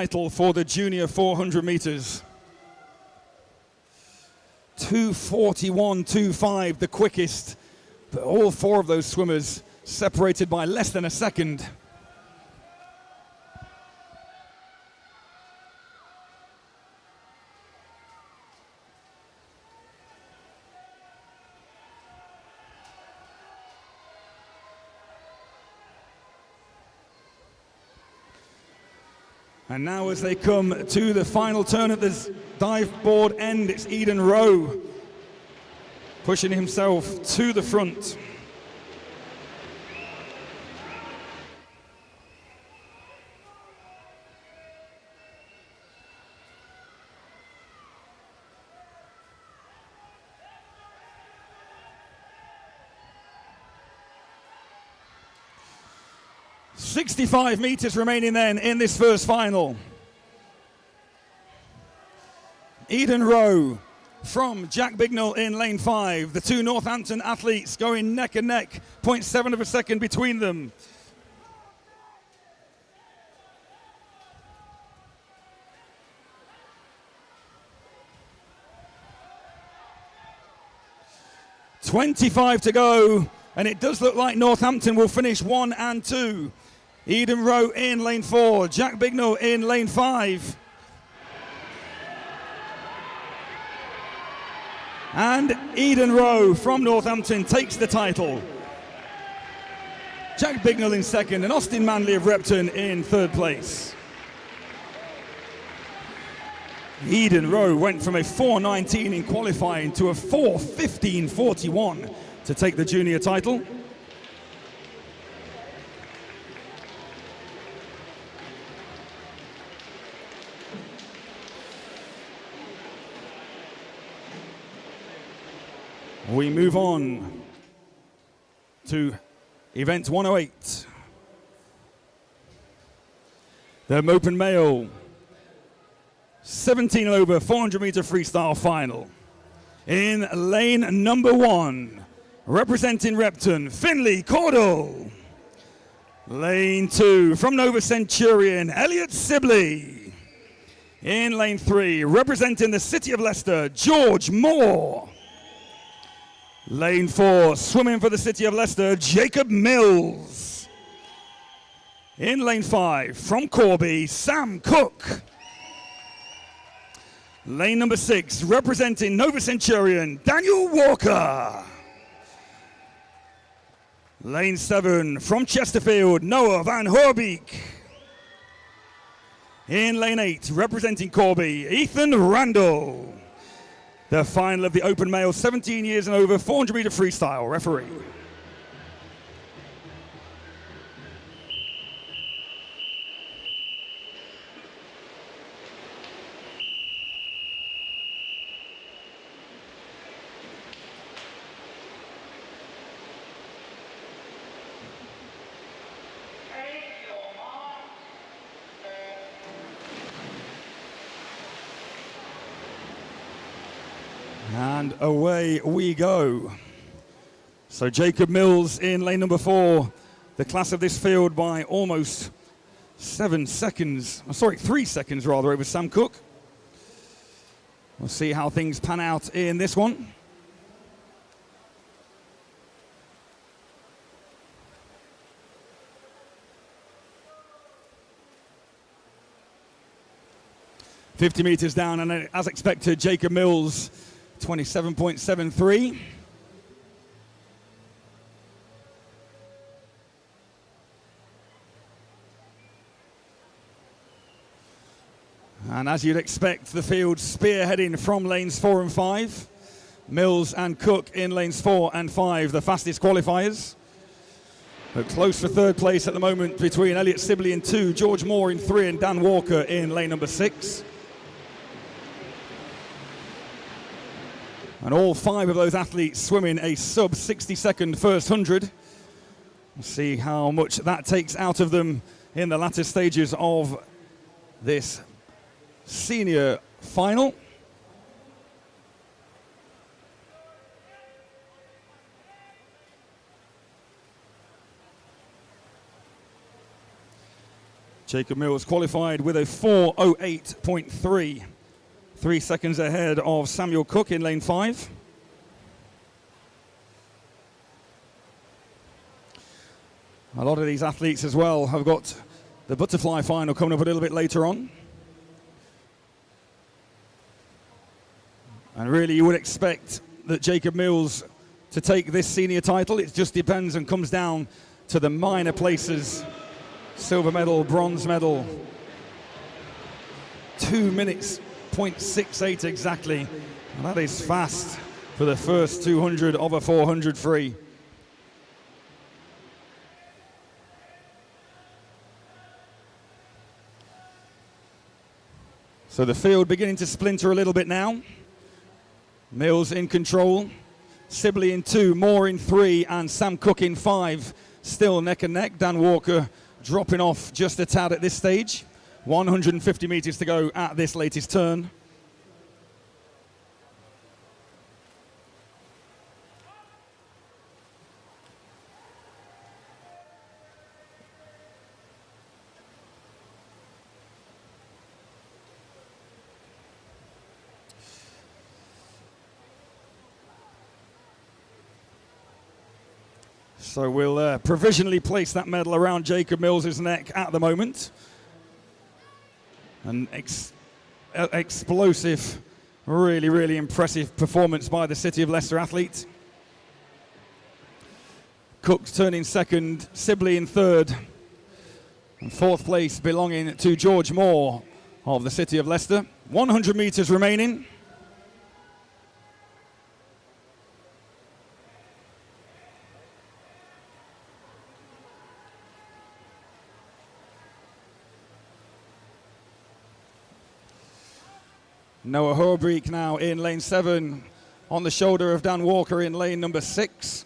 title for the junior 400 meters. 2:41.25, the quickest, but all four of those swimmers separated by less than a second. And now as they come to the final turn at the dive board end, it's Eden Rowe pushing himself to the front. .65 meters remaining then in this first final. Eden Rowe from Jack Bignell in lane 5. The two Northampton athletes going neck and neck, 0.7 of a second between them. .25 to go, and it does look like Northampton will finish 1 and 2. Eden Rowe in lane 4, Jack Bignell in lane 5. And Eden Rowe from Northampton takes the title. Jack Bignell in second and Austin Manley of Repton in third place. Eden Rowe went from a 4:19 in qualifying to a 4:15.41 to take the junior title. We move on to event 108. The Open Male 17 and over 400 meter freestyle final. In lane number 1, representing Repton, Finley Cordell. Lane 2, from Nova Centurion, Elliot Sibley. In lane 3, representing the City of Leicester, George Moore. Lane 4, swimming for the City of Leicester, Jacob Mills. In lane 5, from Corby, Sam Cook. Lane number 6, representing Nova Centurion, Daniel Walker. Lane 7, from Chesterfield, Noah Van Hoorbeek. In lane 8, representing Corby, Ethan Randall. The final of the Open Male 17 years and over 400 meter freestyle. Referee. And away we go. So Jacob Mills in lane number 4, the class of this field by almost 3 seconds rather, over Sam Cook. We'll see how things pan out in this one. .50 meters down, and as expected, Jacob Mills 27.73. And as you'd expect, the field spearheading from lanes 4 and 5. Mills and Cook in lanes 4 and 5, the fastest qualifiers. But close for third place at the moment between Elliot Sibley in 2, George Moore in 3, and Dan Walker in lane number 6. And all 5 of those athletes swimming a sub 60-second first 100. We'll see how much that takes out of them in the latter stages of this senior final. Jacob Mills qualified with a 4:08.3, 3 seconds ahead of Samuel Cook in lane 5. A lot of these athletes as well have got the butterfly final coming up a little bit later on. And really you would expect that Jacob Mills to take this senior title. It just depends and comes down to the minor places. Silver medal, bronze medal. 2 minutes, 0.68 exactly. And that is fast for the first 200 of a 400 free. So the field beginning to splinter a little bit now. Mills in control. Sibley in 2, Moore in 3, and Sam Cook in 5. Still neck and neck. Dan Walker dropping off just a tad at this stage. 150 meters to go at this latest turn. So we'll provisionally place that medal around Jacob Mills' neck at the moment. An explosive, really, really impressive performance by the City of Leicester athlete. Cook's turning second, Sibley in third. And fourth place belonging to George Moore of the City of Leicester. 100 meters remaining. Noah Horbreek now in lane 7, on the shoulder of Dan Walker in lane number 6.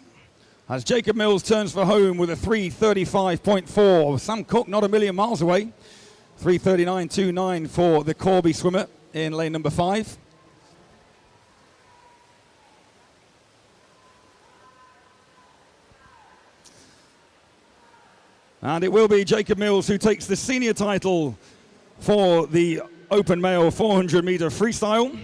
As Jacob Mills turns for home with a 3:35.4. Sam Cook not a million miles away. 3:39.29 for the Corby swimmer in lane number 5. And it will be Jacob Mills who takes the senior title for the Open Male 400 meter freestyle.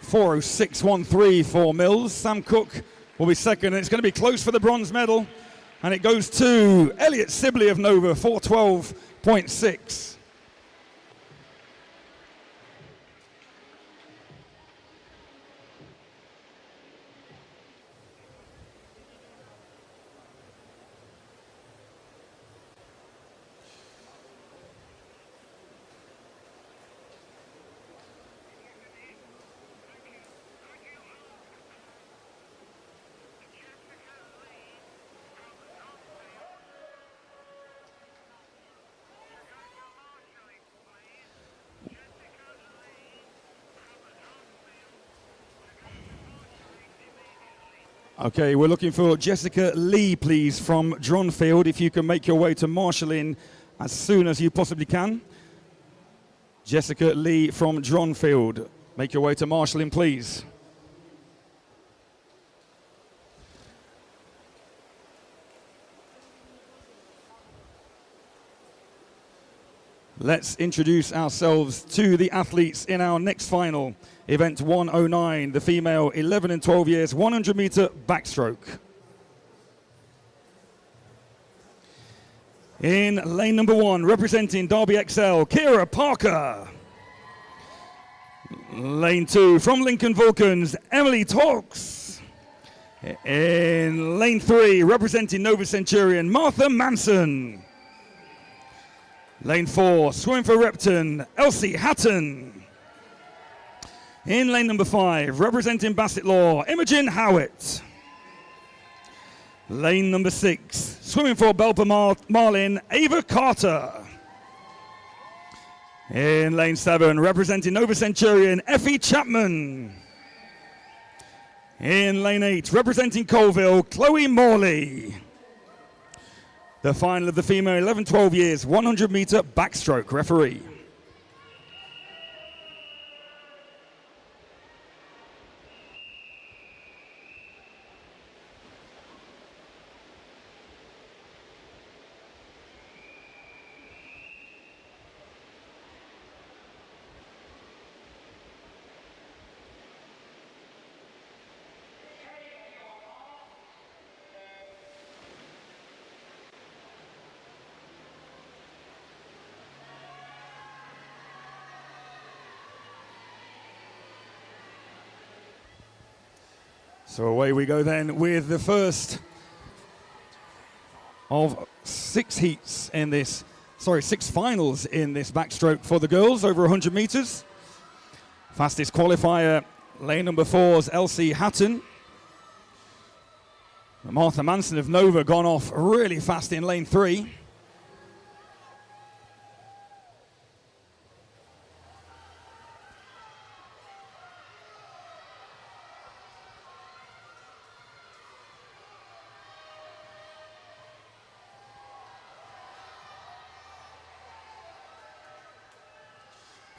4:06.13 for Mills. Sam Cook will be second, and it's going to be close for the bronze medal. And it goes to Elliot Sibley of Nova, 4:12.6. Okay, we're looking for Jessica Lee, please, from Dronfield. If you can make your way to marshalling as soon as you possibly can. Jessica Lee from Dronfield. Make your way to marshalling, please. Let's introduce ourselves to the athletes in our next final. Event 109, the female 11 and 12 years, 100 meter backstroke. In lane number 1, representing Derby XL, Kira Parker. Lane 2, from Lincoln Vulcans, Emily Talks. In lane 3, representing Nova Centurion, Martha Manson. Lane 4, swimming for Repton, Elsie Hatton. In lane number 5, representing Bassett Law, Imogen Howitt. Lane number 6, swimming for Belper Marlin, Ava Carter. In lane 7, representing Nova Centurion, Effie Chapman. In lane 8, representing Colville, Chloe Morley. The final of the female 11-12 years, 100 meter backstroke. Referee. So away we go then with the first of 6 heats in this, 6 finals in this backstroke for the girls over 100 meters. Fastest qualifier, lane number 4's Elsie Hatton. Martha Manson of Nova gone off really fast in lane 3.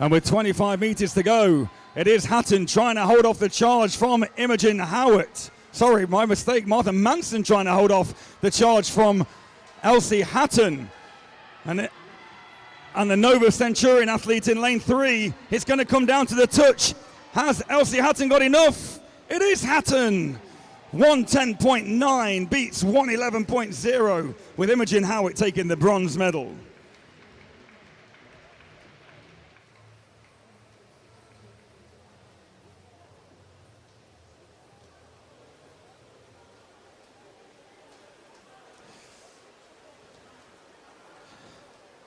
And with 25 meters to go, it is Hatton trying to hold off the charge from Imogen Howitt. Sorry, my mistake. Martha Manson trying to hold off the charge from Elsie Hatton. And the Nova Centurion athlete in lane 3. It's going to come down to the touch. Has Elsie Hatton got enough? It is Hatton. 110.9 beats 111.0 with Imogen Howitt taking the bronze medal.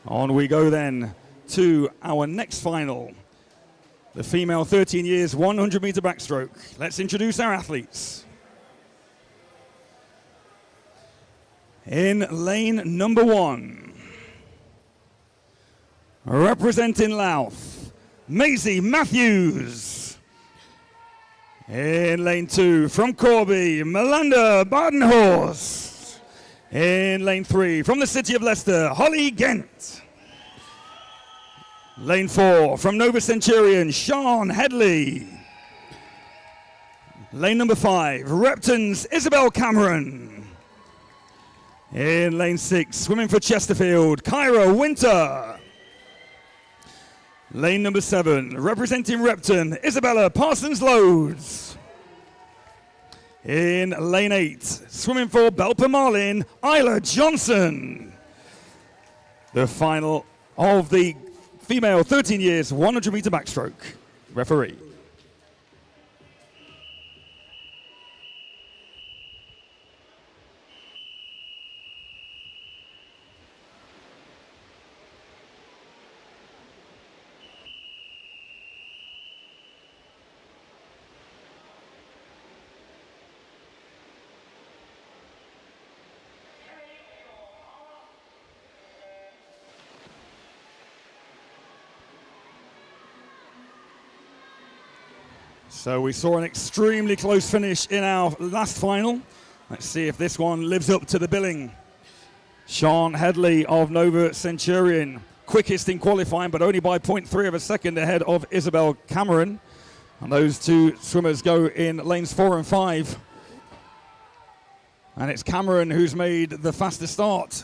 On we go then to our next final, the female 13 years 100 meter backstroke. Let's introduce our athletes. In lane number 1, representing Louth, Maisie Matthews. In lane 2, from Corby, Melinda Badenhorst. In lane 3, from the city of Leicester, Holly Gent. Lane 4, from Nova Centurion, Sean Headley. Lane number 5, Repton's Isabel Cameron. In lane 6, swimming for Chesterfield, Kyra Winter. Lane number 7, representing Repton, Isabella Parsons-Loads. In lane 8, swimming for Belper Marlin, Isla Johnson. The final of the female 13 years 100 meter backstroke. Referee. So we saw an extremely close finish in our last final. Let's see if this one lives up to the billing. Sean Headley of Nova Centurion, quickest in qualifying, but only by 0.3 of a second ahead of Isabel Cameron. And those two swimmers go in lanes 4 and 5. And it's Cameron who's made the fastest start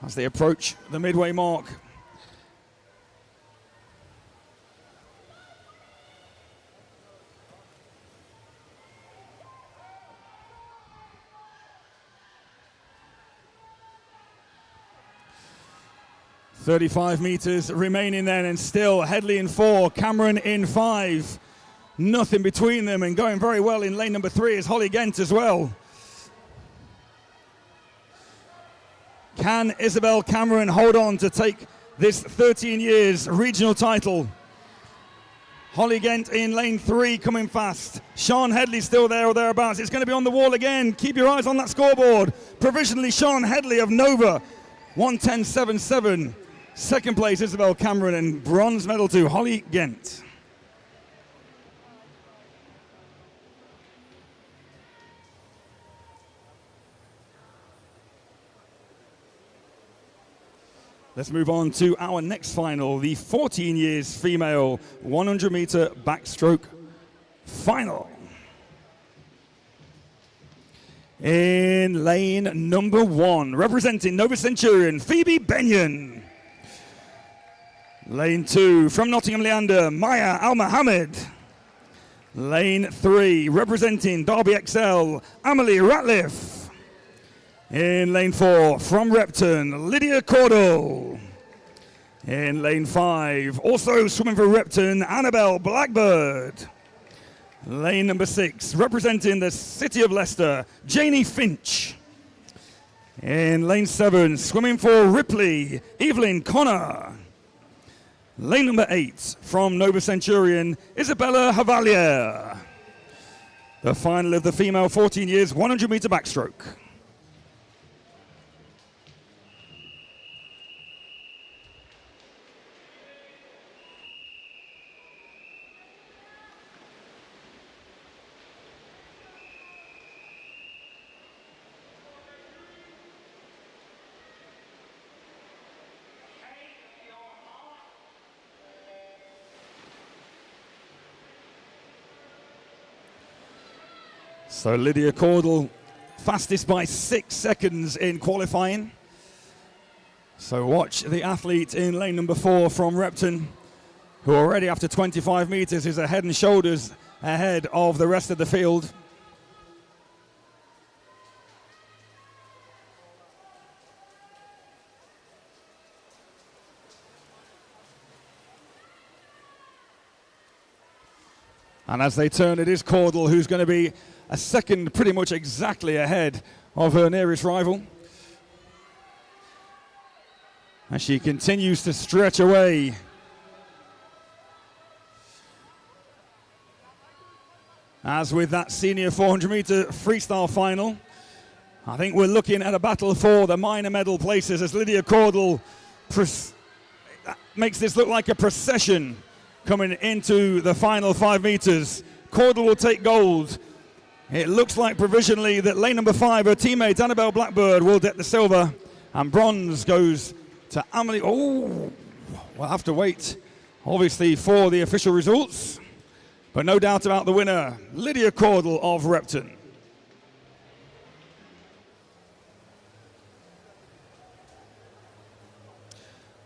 as they approach the midway mark. .35 meters remaining then, and still Headley in 4, Cameron in 5. Nothing between them, and going very well in lane number 3 is Holly Gent as well. Can Isabel Cameron hold on to take this 13 years regional title? Holly Gent in lane 3 coming fast. Sean Headley still there or thereabouts. It's going to be on the wall again. Keep your eyes on that scoreboard. Provisionally Sean Headley of Nova, 110.77. Second place, Isabel Cameron, and bronze medal to Holly Gent. Let's move on to our next final, the 14 years female 100 meter backstroke final. In lane number 1, representing Nova Centurion, Phoebe Benyon. Lane 2, from Nottingham Leander, Maya Al-Mohammed. Lane 3, representing Derby XL, Amelie Ratliff. In lane 4, from Repton, Lydia Cordell. In lane 5, also swimming for Repton, Annabelle Blackbird. Lane number 6, representing the City of Leicester, Janie Finch. In lane 7, swimming for Ripley, Evelyn Connor. Lane number 8, from Nova Centurion, Isabella Havalier. The final of the female 14 years 100-meter backstroke. So Lydia Cordell, fastest by 6 seconds in qualifying. So watch the athlete in lane number 4 from Repton, who already after 25 meters is a head and shoulders ahead of the rest of the field. And as they turn, it is Cordell who's going to be a second pretty much exactly ahead of her nearest rival. As she continues to stretch away. As with that senior 400-meter freestyle final, I think we're looking at a battle for the minor medal places as Lydia Cordell makes this look like a procession coming into the final 5 meters. Cordell will take gold. It looks like provisionally that lane number 5, her teammate Annabelle Blackbird, will get the silver. And bronze goes to Amelie. Oh, we'll have to wait, obviously, for the official results. But no doubt about the winner, Lydia Cordell of Repton.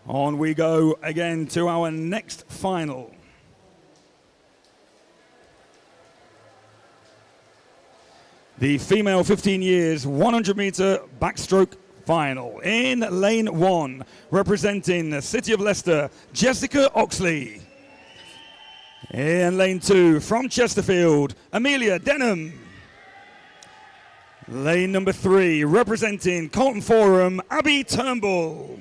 On we go again to our next final. The female 15 years 100-meter backstroke final. In lane 1, representing the City of Leicester, Jessica Oxley. In lane 2, from Chesterfield, Amelia Denham. Lane number 3, representing Carlton Forum, Abby Turnbull.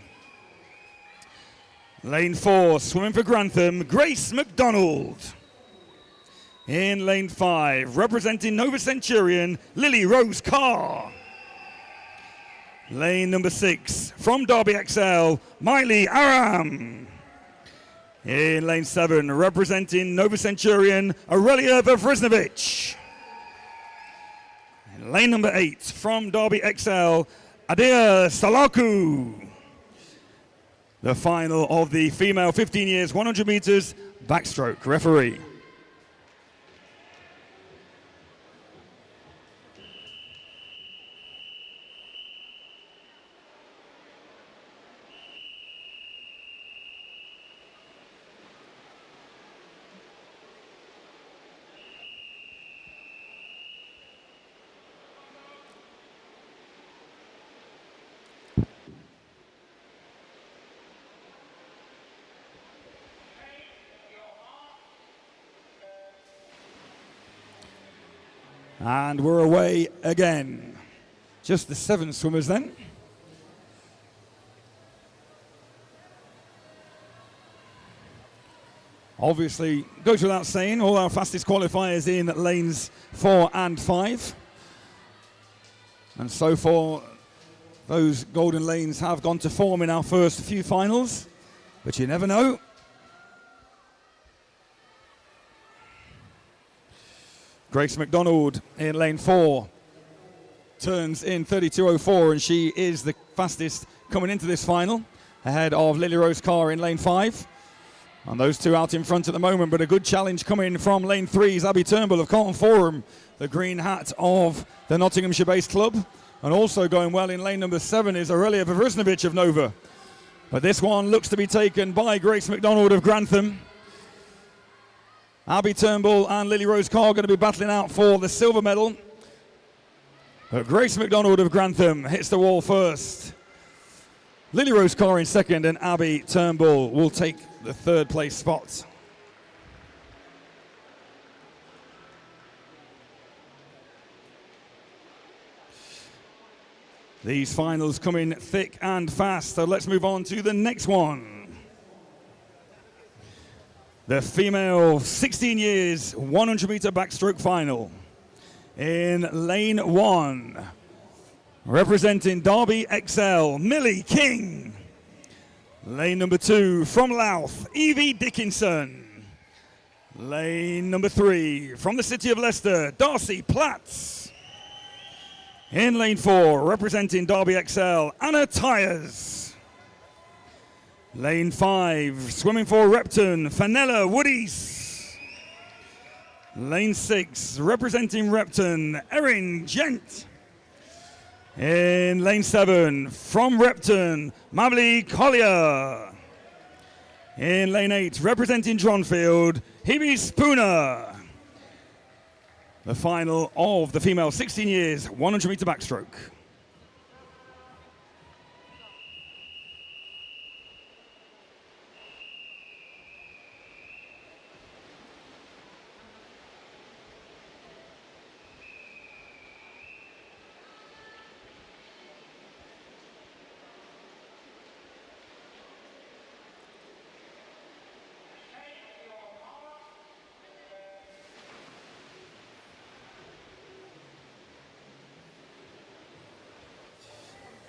Lane 4, swimming for Grantham, Grace McDonald. In lane 5, representing Nova Centurion, Lily Rose Carr. Lane number 6, from Derby XL, Miley Aram. In lane 7, representing Nova Centurion, Aurelia Vavrisnovic. In lane number 8, from Derby XL, Adia Salaku. The final of the female 15 years 100 meters backstroke. Referee. And we're away again. Just the 7 swimmers then. Obviously, goes without saying, all our fastest qualifiers in lanes 4 and 5. And so far, those golden lanes have gone to form in our first few finals. But you never know. Grace McDonald in lane 4 turns in 32.04, and she is the fastest coming into this final, ahead of Lily Rose Carr in lane 5. And those two out in front at the moment, but a good challenge coming from lane 3's Abby Turnbull of Carlton Forum, the green hat of the Nottinghamshire-based club. And also going well in lane number 7 is Aurelia Vavrisnovic of Nova. But this one looks to be taken by Grace McDonald of Grantham. Abby Turnbull and Lily Rose Carr are going to be battling out for the silver medal. But Grace McDonald of Grantham hits the wall first. Lily Rose Carr in second, and Abby Turnbull will take the 3rd place spot. These finals come in thick and fast, so let's move on to the next one. The female 16 years 100 meter backstroke final. In lane 1, representing Derby XL, Millie King. Lane number 2, from Louth, Evie Dickinson. Lane number 3, from the city of Leicester, Darcy Platts. In lane 4, representing Derby XL, Anna Tyers. Lane 5, swimming for Repton, Fenella Woodies. Lane 6, representing Repton, Erin Gent. In lane 7, from Repton, Mably Collier. In lane 8, representing Dronfield, Hebe Spooner. The final of the female 16 years 100 meter backstroke.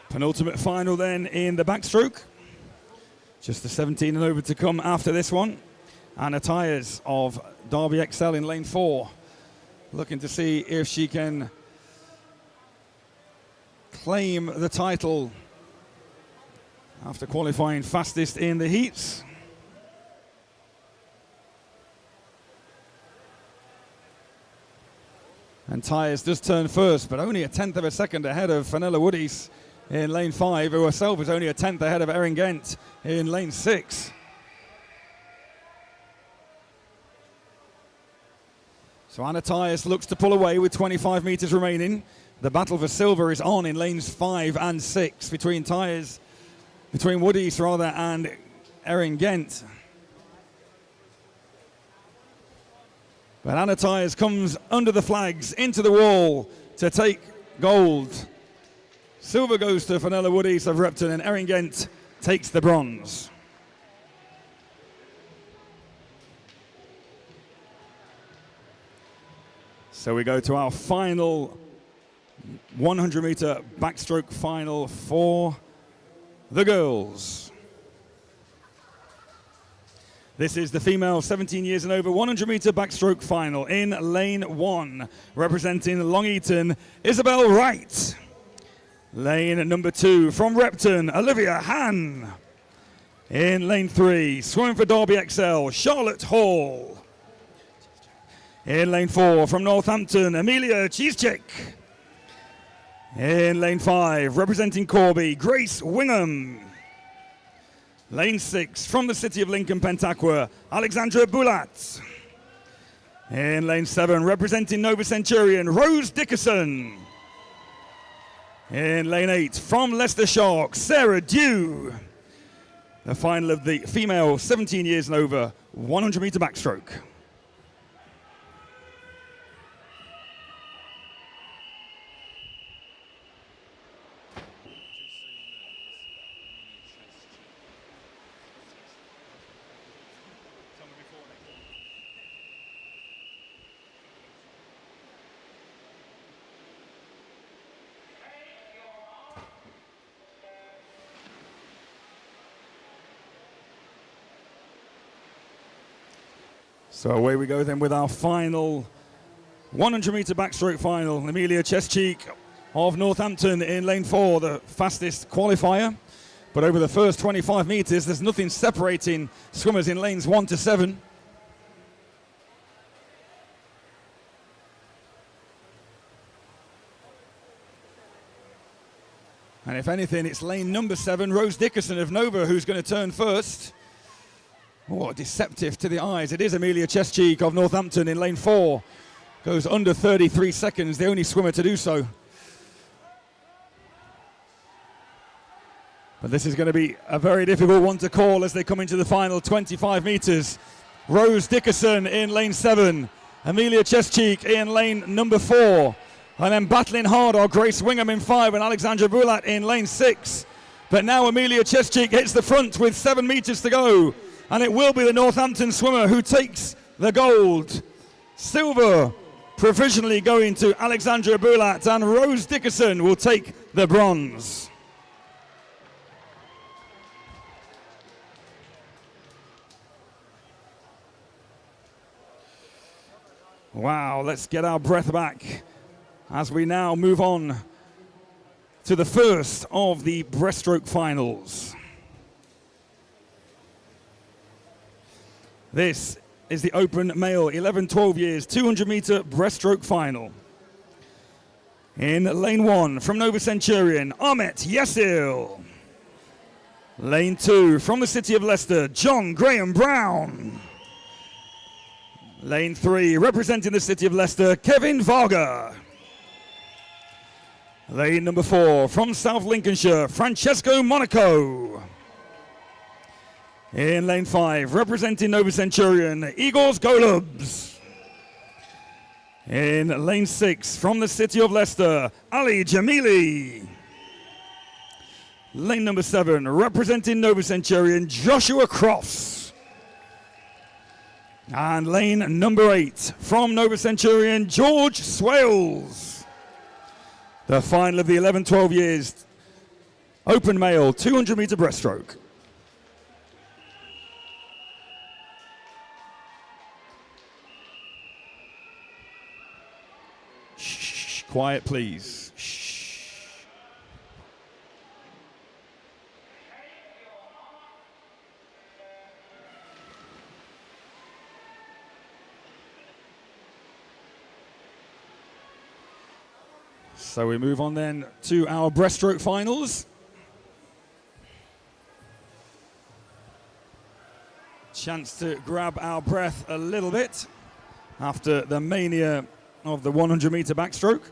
Penultimate final then in the backstroke. Just the 17 and over to come after this one. Anna Tyers of Derby XL in lane 4. Looking to see if she can claim the title after qualifying fastest in the heats. And Tyers does turn first, but only a 1/10 of a second ahead of Fenella Woodies in lane 5, who herself is only a 1/10 ahead of Erin Gent in lane 6. So Anna Tyers looks to pull away with 25 meters remaining. The battle for silver is on in lanes 5 and 6 between Woodies rather, and Erin Gent. But Anna Tyers comes under the flags into the wall to take gold. Silver goes to Fenella Woodies of Repton, and Erin Gent takes the bronze. So we go to our final 100 meter backstroke final for the girls. This is the female 17 years and over 100 meter backstroke final. In lane 1, representing Long Eaton, Isabel Wright. Lane number 2, from Repton, Olivia Han. In lane 3, swimming for Derby XL, Charlotte Hall. In lane 4, from Northampton, Amelia Cheesechek. In lane 5, representing Corby, Grace Wingham. Lane 6, from the city of Lincoln, Pentaqua, Alexandra Boulat. In lane 7, representing Nova Centurion, Rose Dickerson. In lane 8, from Leicester Sharks, Sarah Dew. The final of the female 17 years and over 100 meter backstroke. So away we go then with our final 100 meter backstroke final. Amelia Chescheek of Northampton in lane 4, the fastest qualifier. But over the first 25 meters, there's nothing separating swimmers in lanes 1 to 7. And if anything, it's lane number 7, Rose Dickerson of Nova, who's going to turn first. Oh, deceptive to the eyes. It is Amelia Chescheek of Northampton in lane 4. Goes under 33 seconds, the only swimmer to do so. But this is going to be a very difficult one to call as they come into the final 25 meters. Rose Dickerson in lane 7. Amelia Chescheek in lane number 4. And then battling hard are Grace Wingham in 5 and Alexandra Bulat in lane 6. But now Amelia Cheschik hits the front with 7 meters to go. And it will be the Northampton swimmer who takes the gold. Silver provisionally going to Alexandra Bulat, and Rose Dickerson will take the bronze. Wow, let's get our breath back as we now move on to the first of the breaststroke finals. This is the open male 11-12 years 200 meter breaststroke final. In lane 1 from Nova Centurion, Ahmet Yesil. Lane 2 from the city of Leicester, John Graham Brown. Lane 3 representing the city of Leicester, Kevin Varga. Lane number 4 from South Lincolnshire, Francesco Monaco. In lane 5, representing Nova Centurion, Igor Golubs. In lane 6, from the city of Leicester, Ali Jamili. Lane number 7, representing Nova Centurion, Joshua Crofts. And lane number 8, from Nova Centurion, George Swales. The final of the 11-12 years open male 200 meter breaststroke. Shh, quiet please. Shh. So we move on then to our breaststroke finals. Chance to grab our breath a little bit after the mania of the 100 meter backstroke.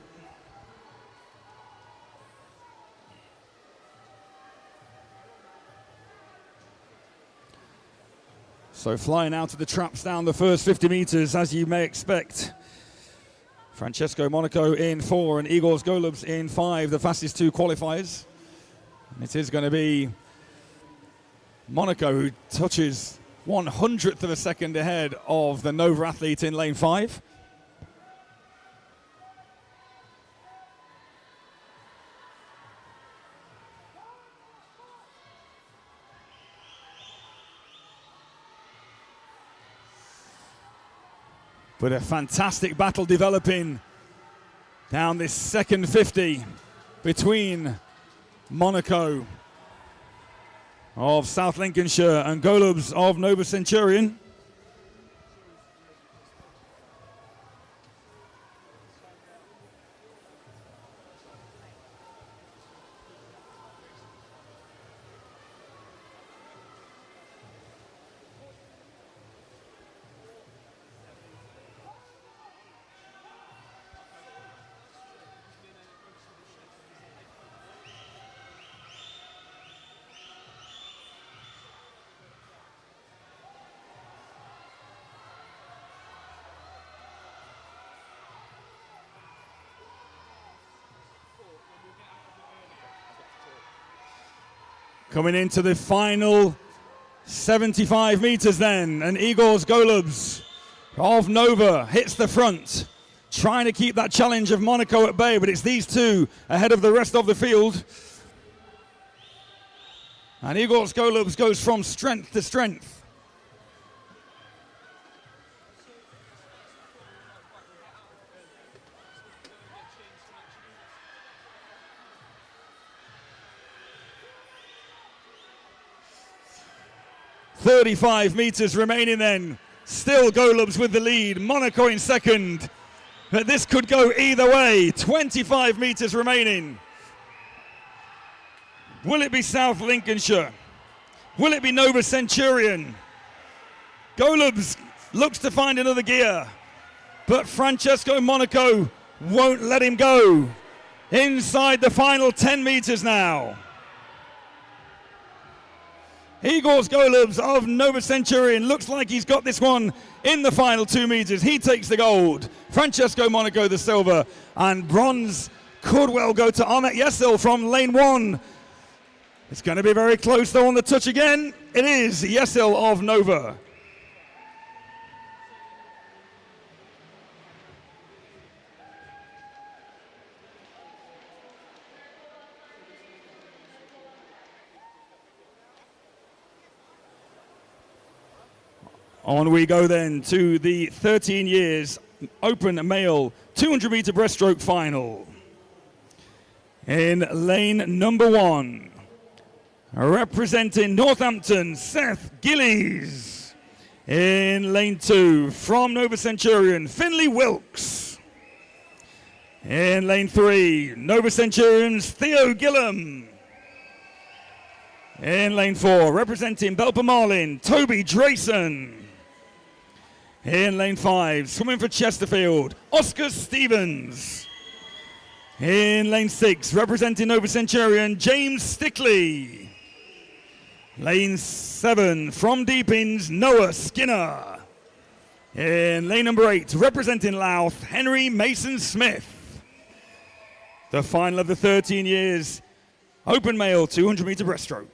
So flying out of the traps down the first 50 meters, as you may expect. Francesco Monaco in 4 and Igor Golubs in 5, the fastest 2 qualifiers. And it is going to be Monaco who touches 1/100th of a second ahead of the Nova athlete in lane 5. But a fantastic battle developing down this second 50 between Monaco of South Lincolnshire and Golubs of Nova Centurion. Coming into the final 75 meters then, and Igor Golubs of Nova hits the front, trying to keep that challenge of Monaco at bay, but it's these two ahead of the rest of the field. And Igor Golubs goes from strength to strength. .35 meters remaining then. Still Golubs with the lead. Monaco in second. But this could go either way. 25 meters remaining. Will it be South Lincolnshire? Will it be Nova Centurion? Golubs looks to find another gear. But Francesco Monaco won't let him go. Inside the final 10 meters now. Igor Golubs of Nova Centurion looks like he's got this one in the final 2 meters. He takes the gold. Francesco Monaco the silver, and bronze could well go to Ahmet Yesil from lane 1. It's going to be very close though on the touch again. It is Yesil of Nova. On we go then to the 13 years open male 200 meter breaststroke final. In lane number 1, representing Northampton, Seth Gillies. In lane 2, from Nova Centurion, Finley Wilkes. In lane 3, Nova Centurion's Theo Gillum. In lane 4, representing Belper Marlin, Toby Drayson. In lane 5, swimming for Chesterfield, Oscar Stevens. In lane 6, representing Nova Centurion, James Stickley. Lane 7, from Deepings, Noah Skinner. In lane number 8, representing Louth, Henry Mason Smith. The final of the 13 years, open male 200 meter breaststroke.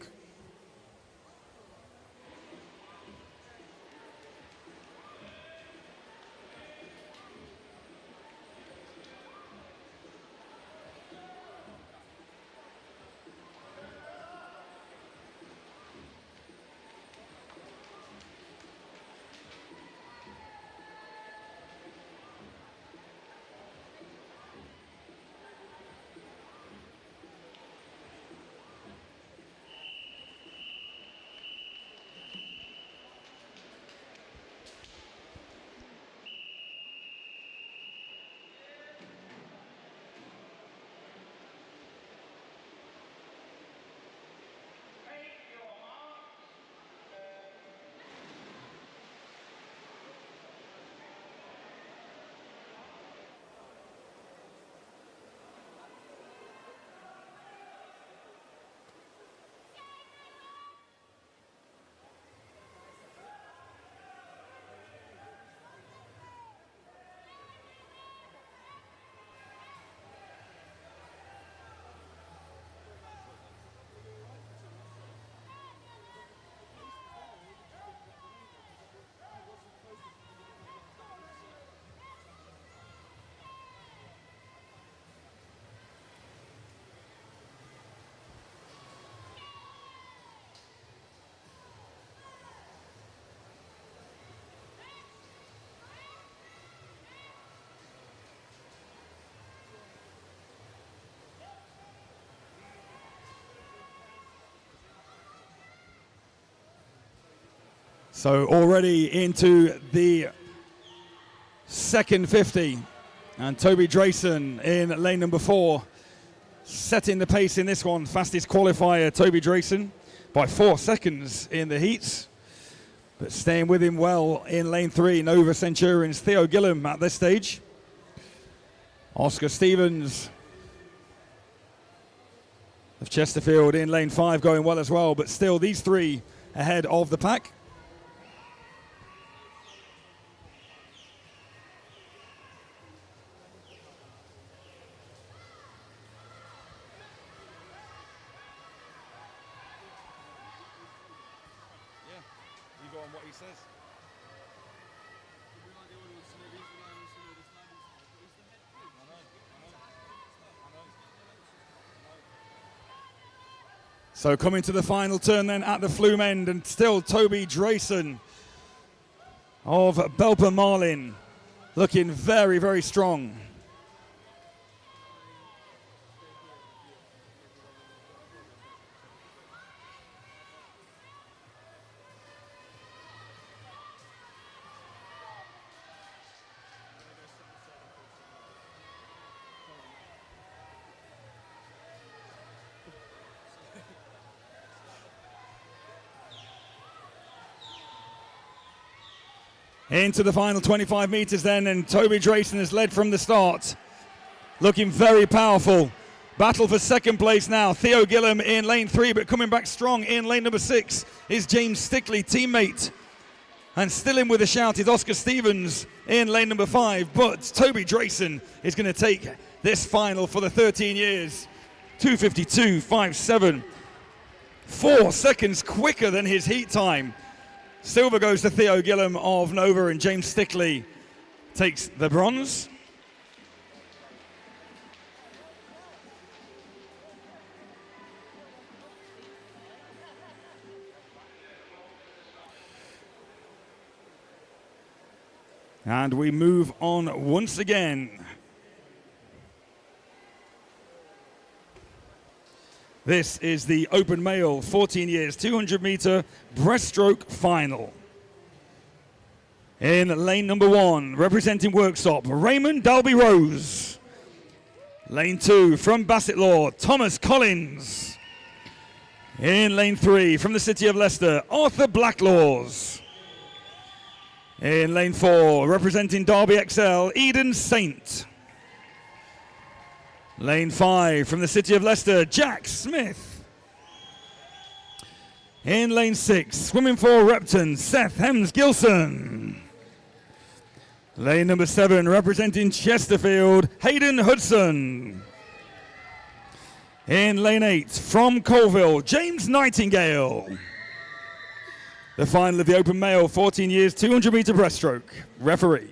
So already into the second 50, and Toby Drayson in lane number 4, setting the pace in this one. Fastest qualifier, Toby Drayson, by 4 seconds in the heats, but staying with him well in lane 3, Nova Centurion's Theo Gillum at this stage. Oscar Stevens of Chesterfield in lane 5 going well as well, but still these 3 ahead of the pack. So coming to the final turn then at the flume end, and still Toby Drayson of Belper Marlin looking very, very strong. Into the final 25 meters then, and Toby Drayson has led from the start. Looking very powerful. Battle for second place now. Theo Gillum in lane 3, but coming back strong in lane number 6 is James Stickley, teammate. And still in with a shout is Oscar Stevens in lane number 5, but Toby Drayson is going to take this final for the 13 years. 2:52.57, 4 seconds quicker than his heat time. Silver goes to Theo Gillum of Nova, and James Stickley takes the bronze. And we move on once again. This is the open male 14 years 200 meter breaststroke final. In lane number 1, representing Worksop, Raymond Dalby Rose. Lane 2, from Bassett Law, Thomas Collins. In lane 3, from the city of Leicester, Arthur Blacklaws. In lane 4, representing Derby XL, Eden Saint. Lane 5, from the city of Leicester, Jack Smith. In lane 6, swimming for Repton, Seth Hems-Gilson. Lane number 7, representing Chesterfield, Hayden Hudson. In lane 8, from Colville, James Nightingale. The final of the open male 14 years 200 meter breaststroke. Referee.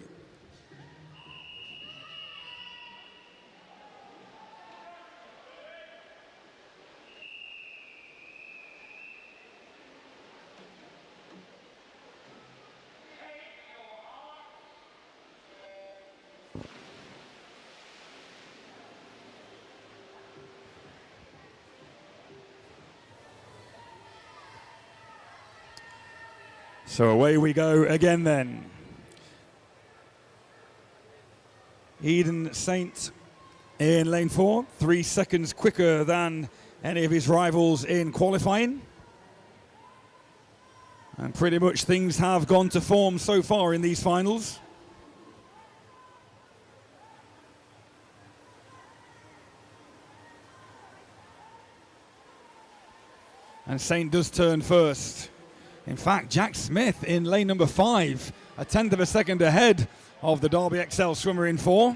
So away we go again then. Eden Saint in lane 4, 3 seconds quicker than any of his rivals in qualifying. And pretty much things have gone to form so far in these finals. And Saint does turn first. In fact, Jack Smith in lane number 5, a 1/10 of a second ahead of the Derby XL swimmer in 4.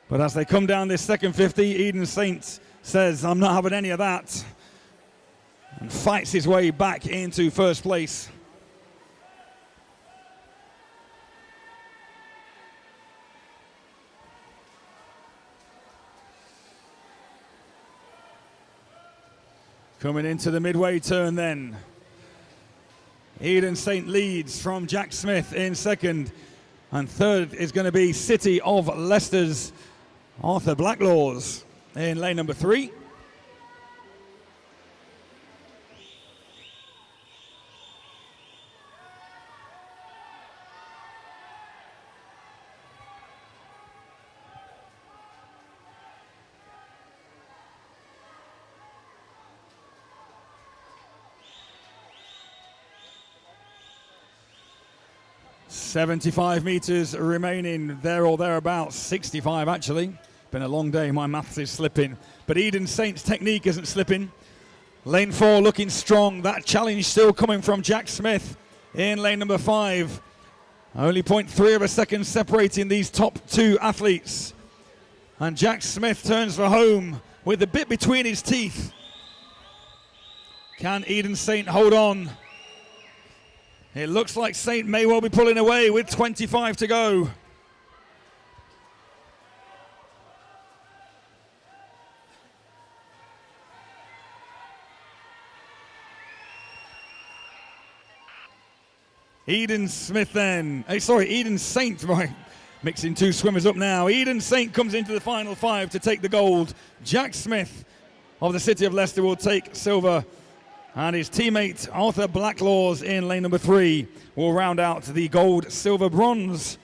But as they come down this second 50, Eden Saint says, I'm not having any of that, and fights his way back into first place. Coming into the midway turn then. Eden Saint leads from Jack Smith in second. And third is going to be City of Leicester's Arthur Blacklaws in lane number 3. .75 meters remaining, there or thereabouts, 65 actually. Been a long day, my maths is slipping. But Eden Saint's technique isn't slipping. Lane 4 looking strong. That challenge still coming from Jack Smith in lane number 5. Only 0.3 of a second separating these top 2 athletes. And Jack Smith turns for home with the bit between his teeth. Can Eden Saint hold on? It looks like Saint may well be pulling away with 25 to go. Eden Smith then, Eden Saint, right, mixing 2 swimmers up now. Eden Saint comes into the final 5 to take the gold. Jack Smith of the City of Leicester will take silver. And his teammate Arthur Blacklaws in lane number 3 will round out the gold, silver, bronze.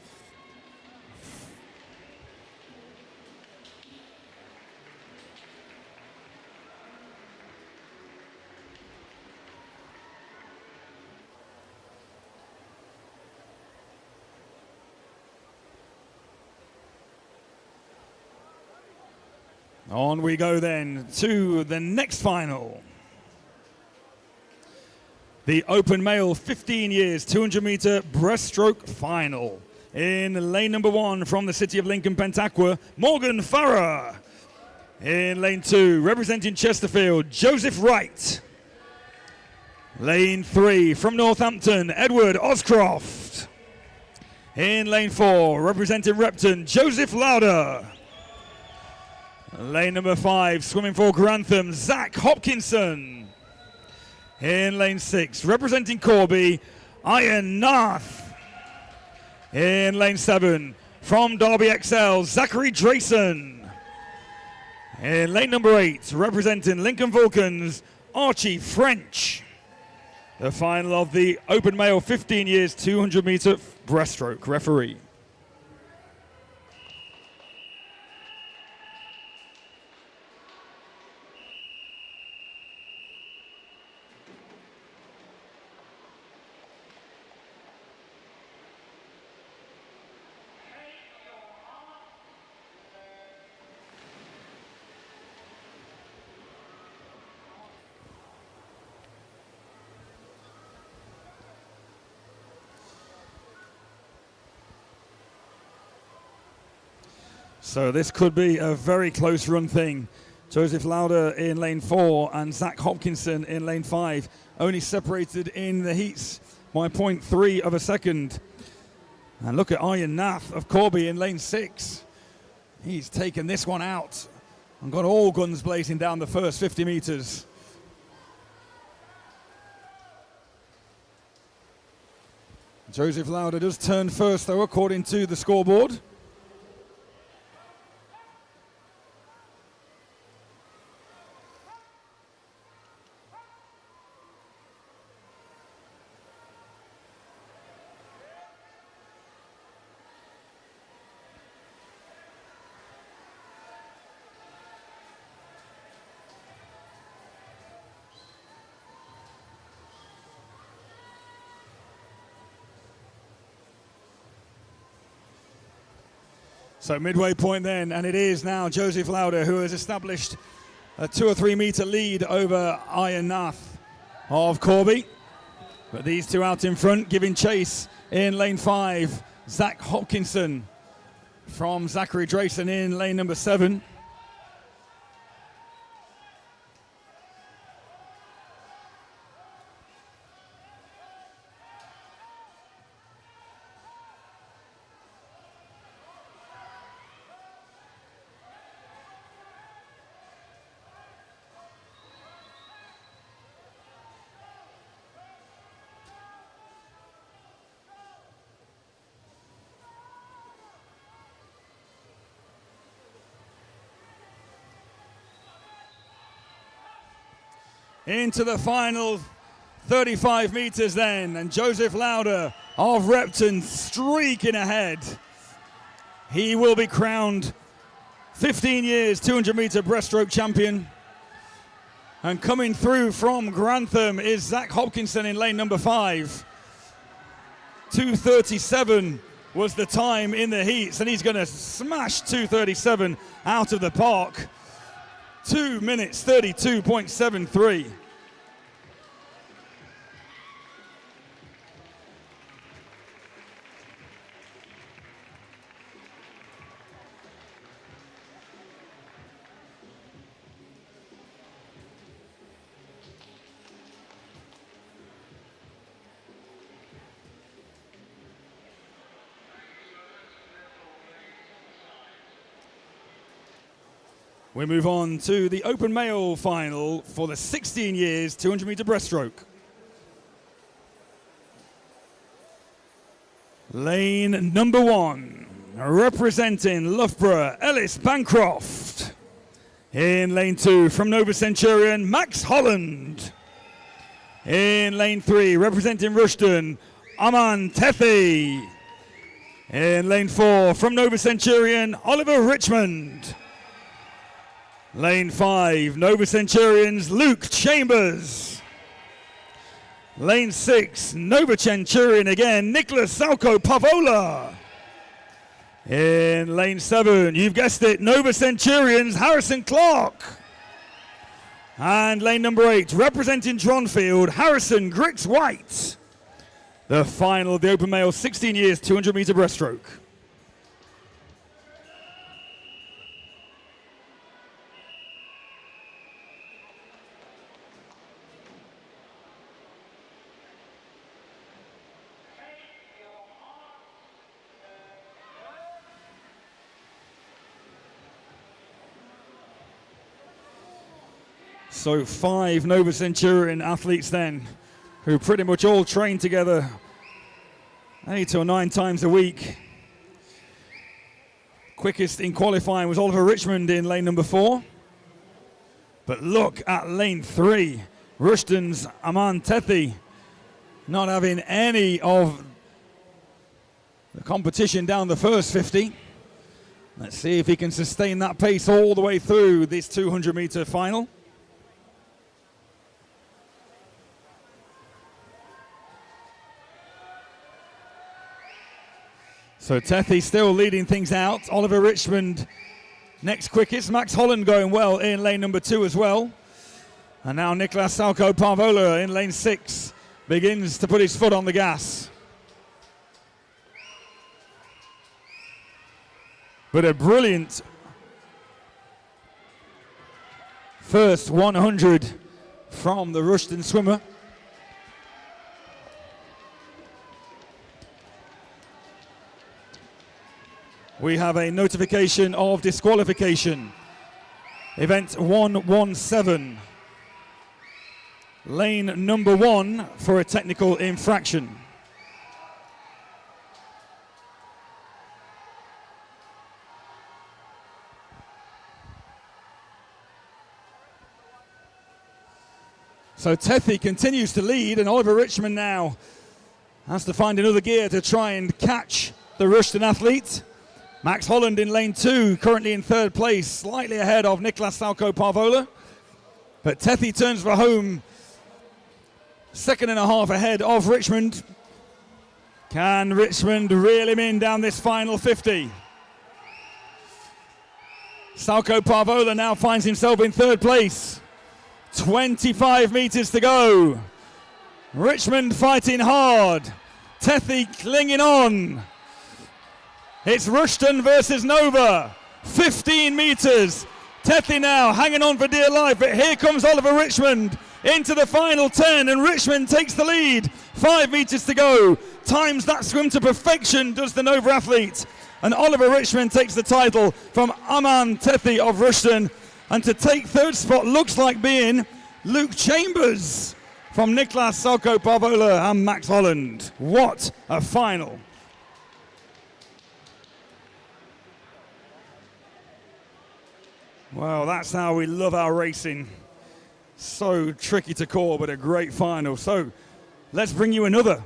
On we go then to the next final. The open male 15 years 200 meter breaststroke final. In lane number 1 from the city of Lincoln, Pentaqua, Morgan Farah. In lane 2, representing Chesterfield, Joseph Wright. Lane 3 from Northampton, Edward Oscroft. In lane 4, representing Repton, Joseph Lauder. Lane number 5, swimming for Grantham, Zach Hopkinson. In lane 6, representing Corby, Ian Nath. In lane 7, from Derby XL, Zachary Drayson. In lane number 8, representing Lincoln Vulcans, Archie French. The final of the open male 15 years 200 meter breaststroke. Referee. So this could be a very close run thing. Joseph Lauder in lane 4 and Zach Hopkinson in lane 5, only separated in the heats by 0.3 of a second. And look at Ian Nath of Corby in lane 6. He's taken this one out and got all guns blazing down the first 50 meters. Joseph Lauder does turn first though, according to the scoreboard. So midway point then, and it is now Joseph Lauder who has established a 2 or 3 meter lead over Ian Nath of Corby. But these two out in front, giving chase in lane 5, Zach Hopkinson from Zachary Drayson in lane number 7. Into the final 35 meters then, and Joseph Lauder of Repton streaking ahead. He will be crowned 15 years 200 meter breaststroke champion. And coming through from Grantham is Zach Hopkinson in lane number 5. 2:37 was the time in the heats, and he's going to smash 2:37 out of the park. 2 minutes 32.73. We move on to the open male final for the 16 years 200 meter breaststroke. Lane number 1, representing Loughborough, Ellis Bancroft. In lane 2, from Nova Centurion, Max Holland. In lane 3, representing Rushden, Aman Tethi. In lane 4, from Nova Centurion, Oliver Richmond. Lane 5, Nova Centurions, Luke Chambers. Lane 6, Nova Centurion again, Nicholas Salco Pavola. In lane 7, you've guessed it, Nova Centurion's Harrison Clark. And lane number 8, representing Dronfield, Harrison Grix White. The final of the Open Male 16 years 200 meter breaststroke. So 5 Nova Centurion athletes then, who pretty much all train together 8 or 9 times a week. Quickest in qualifying was Oliver Richmond in lane number 4. But look at lane 3, Rushton's Aman Tethi not having any of the competition down the first 50. Let's see if he can sustain that pace all the way through this 200 meter final. So Tethi still leading things out. Oliver Richmond next quickest. Max Holland going well in lane number 2 as well. And now Nicolas Salco Parvola in lane 6 begins to put his foot on the gas. But a brilliant first 100 from the Rushton swimmer. We have a notification of disqualification. Event 117. Lane number 1 for a technical infraction. So Tethi continues to lead, and Oliver Richmond now has to find another gear to try and catch the Rushton athlete. Max Holland in lane 2, currently in 3rd place, slightly ahead of Nicolas Salco Parvola. But Tethi turns for home, 2.5 ahead of Richmond. Can Richmond reel him in down this final 50? Salco Parvola now finds himself in 3rd place. 25 meters to go. Richmond fighting hard. Tethi clinging on. It's Rushton versus Nova. 15 meters. Tethi now hanging on for dear life, but here comes Oliver Richmond into the final 10, and Richmond takes the lead. 5 meters to go. Times that swim to perfection does the Nova athlete. And Oliver Richmond takes the title from Aman Tethi of Rushton. And to take 3rd spot looks like being Luke Chambers from Nicolas Salco Parvola and Max Holland. What a final. Well, that's how we love our racing. So tricky to call, but a great final. So let's bring you another.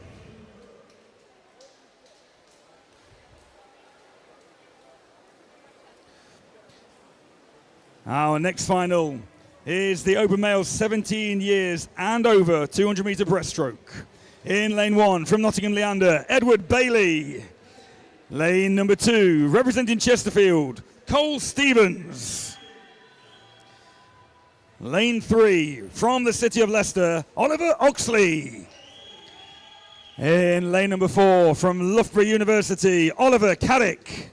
Our next final is the Open Male 17 years and over 200 meter breaststroke. In lane 1 from Nottingham Leander, Edward Bailey. Lane number 2, representing Chesterfield, Cole Stevens. Lane 3 from the city of Leicester, Oliver Oxley. In lane number 4 from Loughborough University, Oliver Carrick.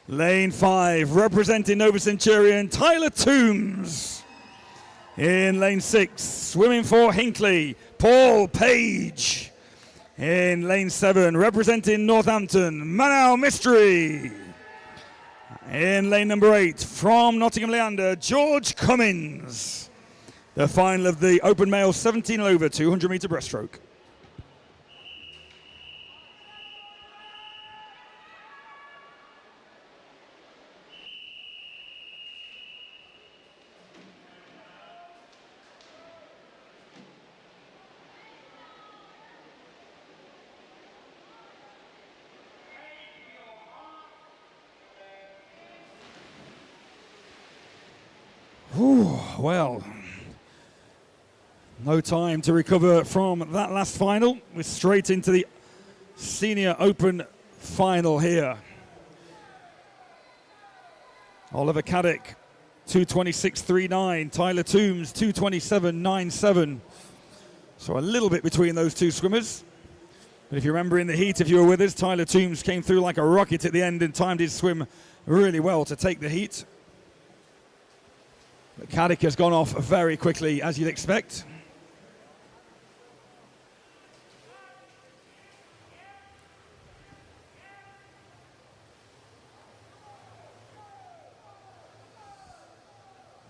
Lane 5 representing Nova Centurion, Tyler Toombs. In lane 6, swimming for Hinckley, Paul Page. In lane 7 representing Northampton, Manal Mystery. In lane number 8, from Nottingham Leander, George Cummins. The final of the Open Male 17 and over 200 meter breaststroke. Ooh, well, no time to recover from that last final. We're straight into the Senior Open final here. Oliver Caddick, 2:26.39. Tyler Toombs, 2:27.97. So a little bit between those two swimmers. But if you remember in the heat, if you were with us, Tyler Toombs came through like a rocket at the end and timed his swim really well to take the heat. But Caddick has gone off very quickly, as you'd expect.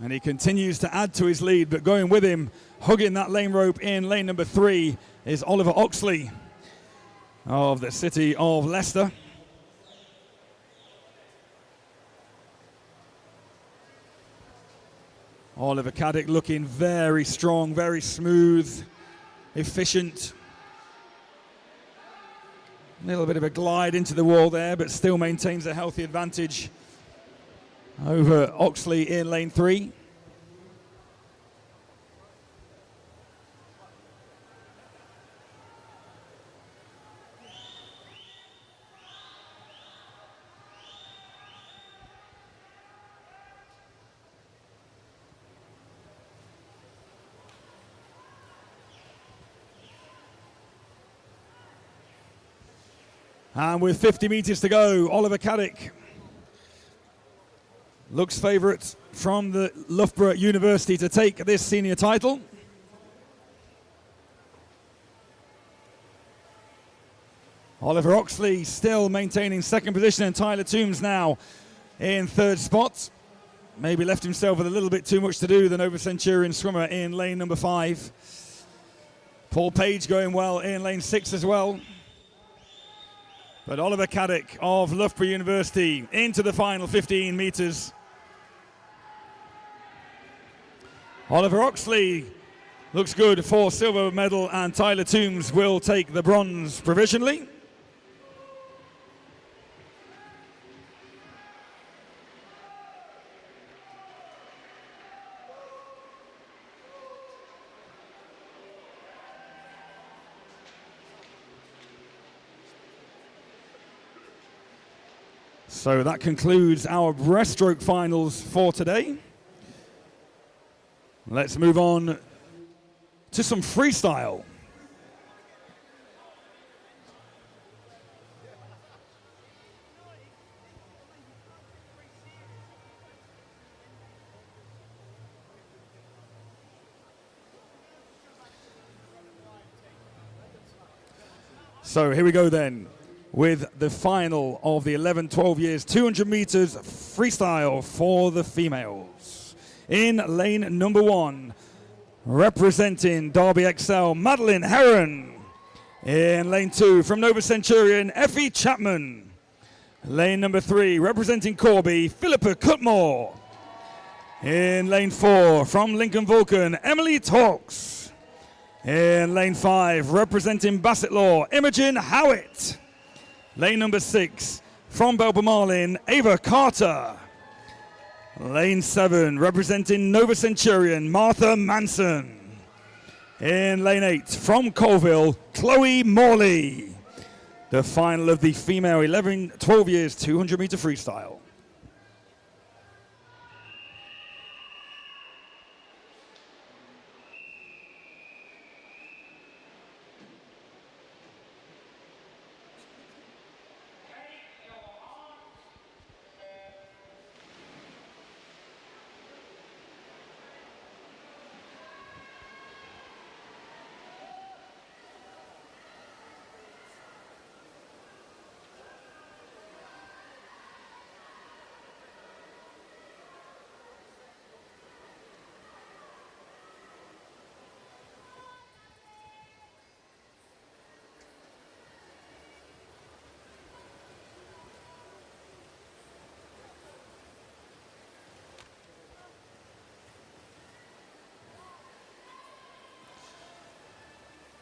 And he continues to add to his lead, but going with him, hugging that lane rope in lane number 3 is Oliver Oxley of the city of Leicester. Oliver Caddick looking very strong, very smooth, efficient. A little bit of a glide into the wall there, but still maintains a healthy advantage over Oxley in lane 3. And with 50 meters to go, Oliver Caddick looks favourite from the Loughborough University to take this senior title. Oliver Oxley still maintaining second position, and Tyler Toombs now in third spot. Maybe left himself with a little bit too much to do, the Nova Centurion swimmer in lane number 5. Paul Page going well in lane 6 as well. But Oliver Caddick of Loughborough University into the final 15 meters. Oliver Oxley looks good for silver medal, and Tyler Toombs will take the bronze provisionally. So that concludes our breaststroke finals for today. Let's move on to some freestyle. So here we go then, with the final of the 11-12 years 200 meters freestyle for the females. In lane number 1, representing Derby Excel, Madeline Heron. In lane 2, from Nova Centurion, Effie Chapman. Lane number 3, representing Corby, Philippa Cutmore. In lane 4, from Lincoln Vulcan, Emily Talks. In lane 5, representing Bassetlaw, Imogen Howitt. Lane number 6, from Belper-Marlin, Ava Carter. Lane 7, representing Nova Centurion, Martha Manson. In lane 8, from Colville, Chloe Morley. The final of the female 11-12 years 200 meter freestyle.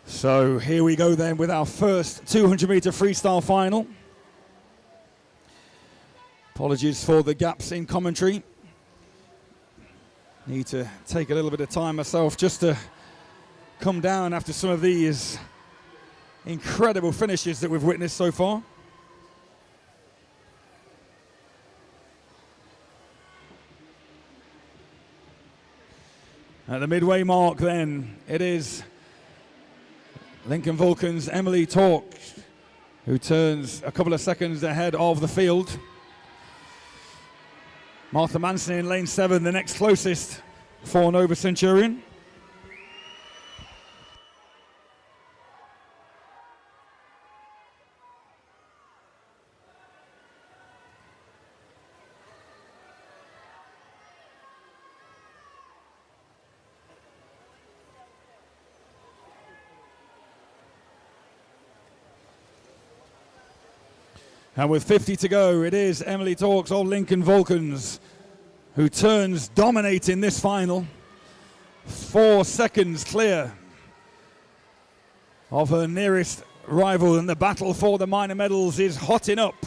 So here we go then with our first 200 meter freestyle final. Apologies for the gaps in commentary. Need to take a little bit of time myself just to come down after some of these incredible finishes that we've witnessed so far. At the midway mark then, it is Lincoln Vulcan's Emily Tork who turns a couple of seconds ahead of the field. Martha Manson in lane 7, the next closest for Nova Centurion. And with 50 to go, it is Emily Torks of Lincoln Vulcans who turns dominating this final. 4 seconds clear of her nearest rival, and the battle for the minor medals is hotting up.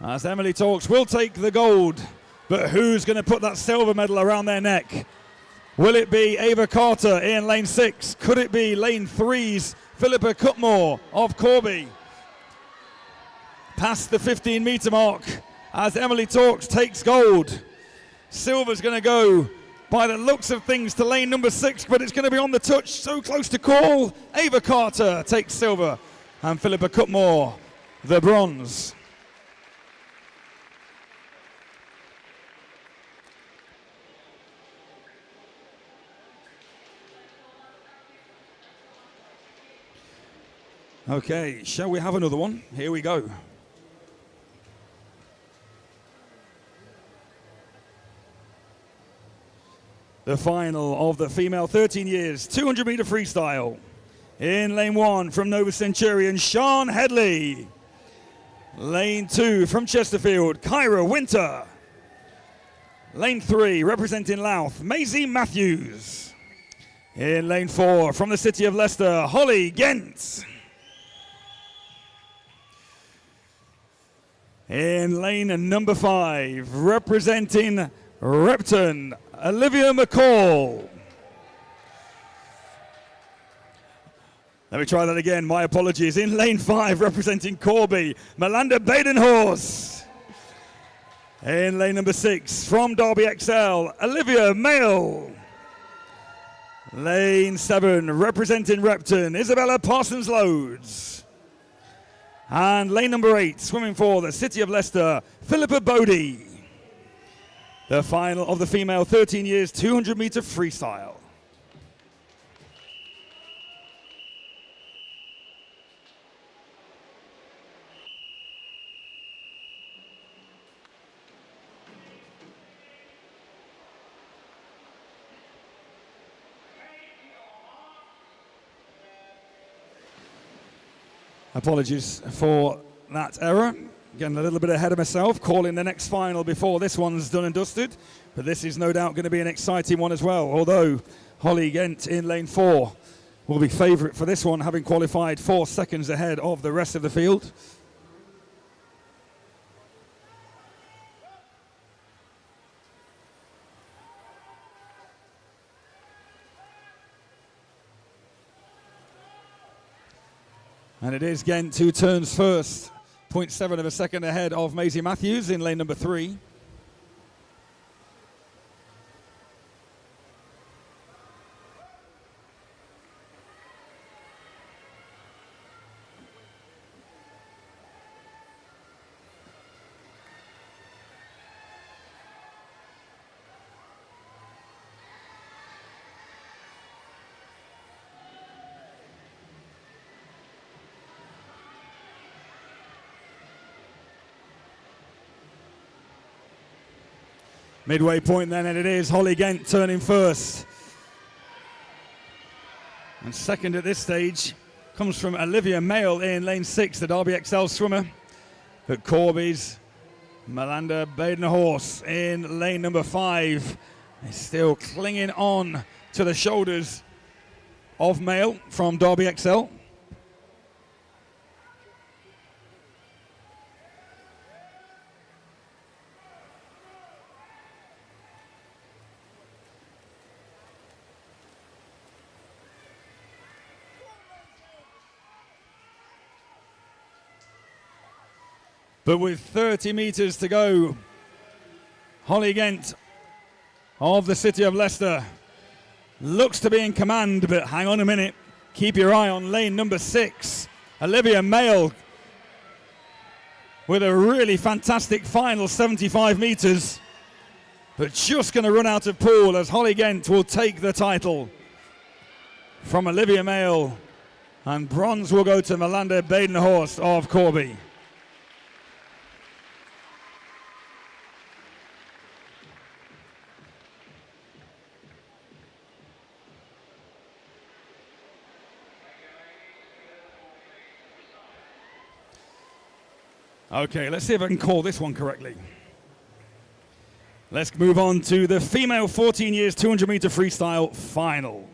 As Emily Torks will take the gold, but who's going to put that silver medal around their neck? Will it be Ava Carter in lane 6? Could it be lane 3's Philippa Cutmore of Corby? Past the 15-meter mark as Emily Torks takes gold. Silver's going to go, by the looks of things, to lane number 6, but it's going to be on the touch, so close to call. Ava Carter takes silver, and Philippa Cutmore the bronze. Okay, shall we have another one? Here we go. The final of the female 13 years 200-meter freestyle. In lane 1 from Nova Centurion, Sian Headley. Lane 2 from Chesterfield, Kyra Winter. Lane 3 representing Louth, Maisie Matthews. In lane 4 from the city of Leicester, Holly Gent. In lane number 5 representing Repton, Olivia McCall. Let me try that again, my apologies. In lane 5, representing Corby, Melanda Badenhorst. In lane number 6, from Derby XL, Olivia Mail. Lane 7, representing Repton, Isabella Parsons-Loads. And lane number 8, swimming for the city of Leicester, Philippa Bodie. The final of the female 13 years 200-meter freestyle. Apologies for that error. Getting a little bit ahead of myself, calling the next final before this one's done and dusted. But this is no doubt going to be an exciting one as well, although Holly Gent in lane 4 will be favourite for this one, having qualified 4 seconds ahead of the rest of the field. And it is Gent who turns first. 0.7 of a second ahead of Maisie Matthews in lane number 3. Midway point then, and it is Holly Gent turning first. And second at this stage comes from Olivia Mail in lane 6, the Derby XL swimmer. But Corby's Melanda Badenhorst in lane number 5 is still clinging on to the shoulders of Mail from Derby XL. But with 30 meters to go, Holly Gent of the city of Leicester. Looks to be in command, but hang on a minute. Keep your eye on lane number 6. Olivia Mayle with a really fantastic final 75 meters, but just going to run out of pool as Holly Gent will take the title from Olivia Mayle, and bronze will go to Melanda Badenhorst of Corby. Okay, let's see if I can call this one correctly. Let's move on to the female 14 years 200 meter freestyle final.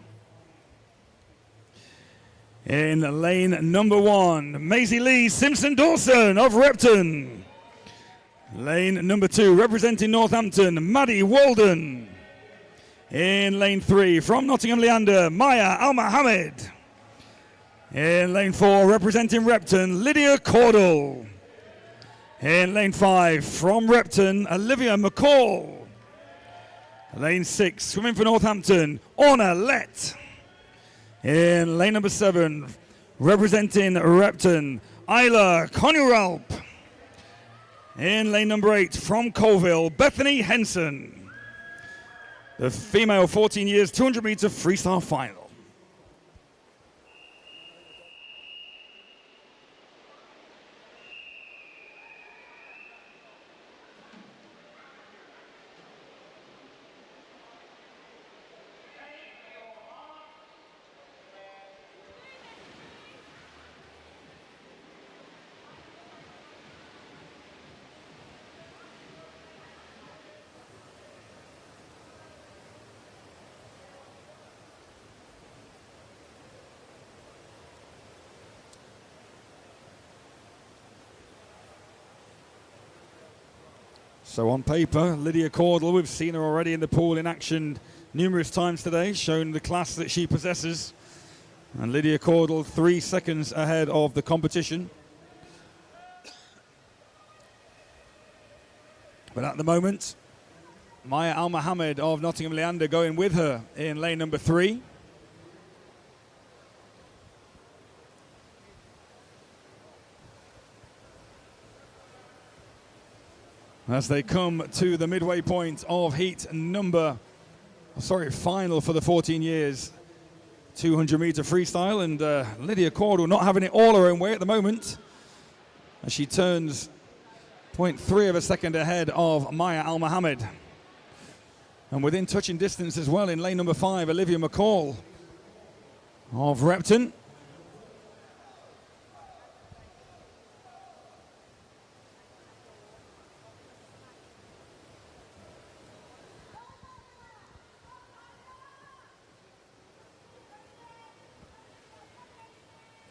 In lane number 1, Maisie Lee Simpson-Dawson of Repton. Lane number 2, representing Northampton, Maddie Walden. In lane 3, from Nottingham Leander, Maya Al-Mohamed. In lane 4, representing Repton, Lydia Cordell. In lane 5, from Repton, Olivia McCall. Lane 6, swimming for Northampton, Orna Lett. In lane number 7, representing Repton, Isla Conuralp. In lane number 8, from Colville, Bethany Henson. The female 14 years 200 meter freestyle final. So on paper, Lydia Cordell, we've seen her already in the pool in action numerous times today, showing the class that she possesses. And Lydia Cordell 3 seconds ahead of the competition. But at the moment, Maya Al-Mohamed of Nottingham Leander going with her in lane number 3. As they come to the midway point of final for the 14 years 200 meter freestyle, and Lydia Cordell not having it all her own way at the moment as she turns 0.3 of a second ahead of Maya Al-Mohamed. And within touching distance as well in lane number 5, Olivia McCall of Repton.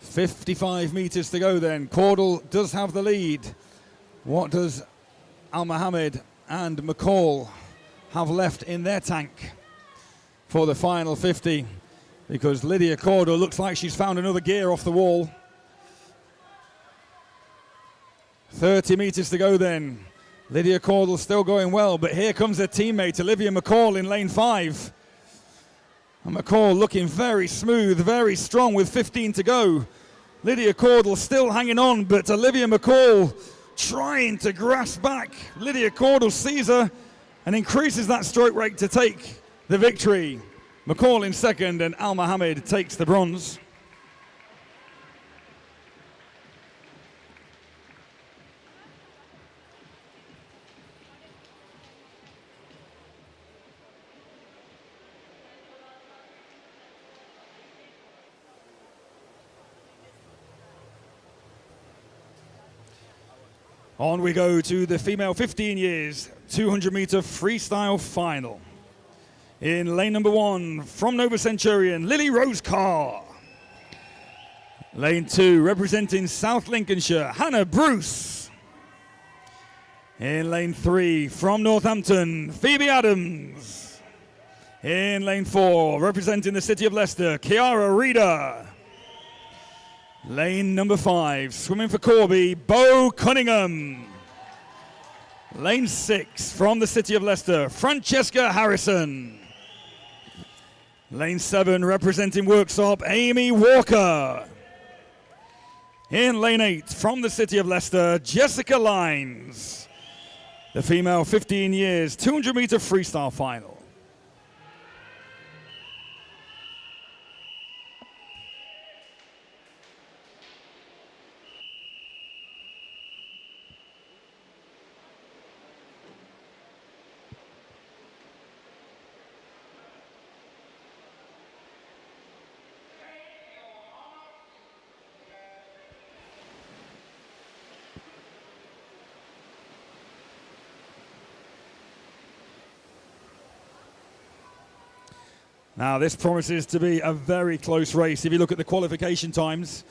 .55 meters to go then. Cordell does have the lead. What does Al-Mohamed and McCall have left in their tank for the final 50? Because Lydia Cordell looks like she's found another gear off the wall. 30 meters to go then. Lydia Cordell still going well, but here comes her teammate Olivia McCall in lane 5. And McCall looking very smooth, very strong with 15 to go. Lydia Cordell still hanging on, but Olivia McCall trying to grasp back. Lydia Cordell sees her and increases that stroke rate to take the victory. McCall in second, and Al-Mohamed takes the bronze. On we go to the female 15 years 200 meter freestyle final. In lane number 1, from Nova Centurion, Lily Rose Carr. Lane 2, representing South Lincolnshire, Hannah Bruce. In lane 3, from Northampton, Phoebe Adams. In lane 4, representing the city of Leicester, Kiara Reeder. Lane number 5, swimming for Corby, Bo Cunningham. Lane 6 from the city of Leicester, Francesca Harrison. Lane 7 representing Worksop, Amy Walker. In lane 8 from the city of Leicester, Jessica Lines. The female 15 years, 200 meter freestyle final. Now this promises to be a very close race. If you look at the qualification times,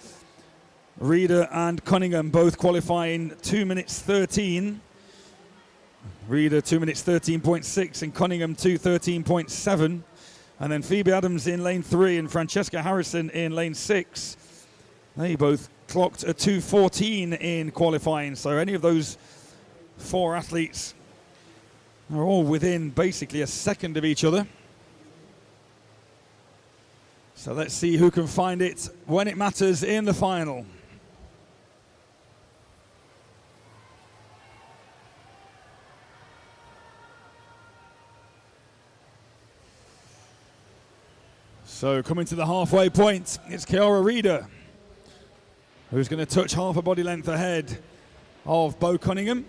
Reeder and Cunningham both qualifying 2 minutes 13. Reeder 2 minutes 13.6 and Cunningham 2:13.7. And then Phoebe Adams in lane 3 and Francesca Harrison in lane 6. They both clocked a 2:14 in qualifying. So any of those 4 athletes are all within basically a second of each other. So let's see who can find it when it matters in the final. So coming to the halfway point, it's Kiara Reeder, who's going to touch half a body length ahead of Bo Cunningham.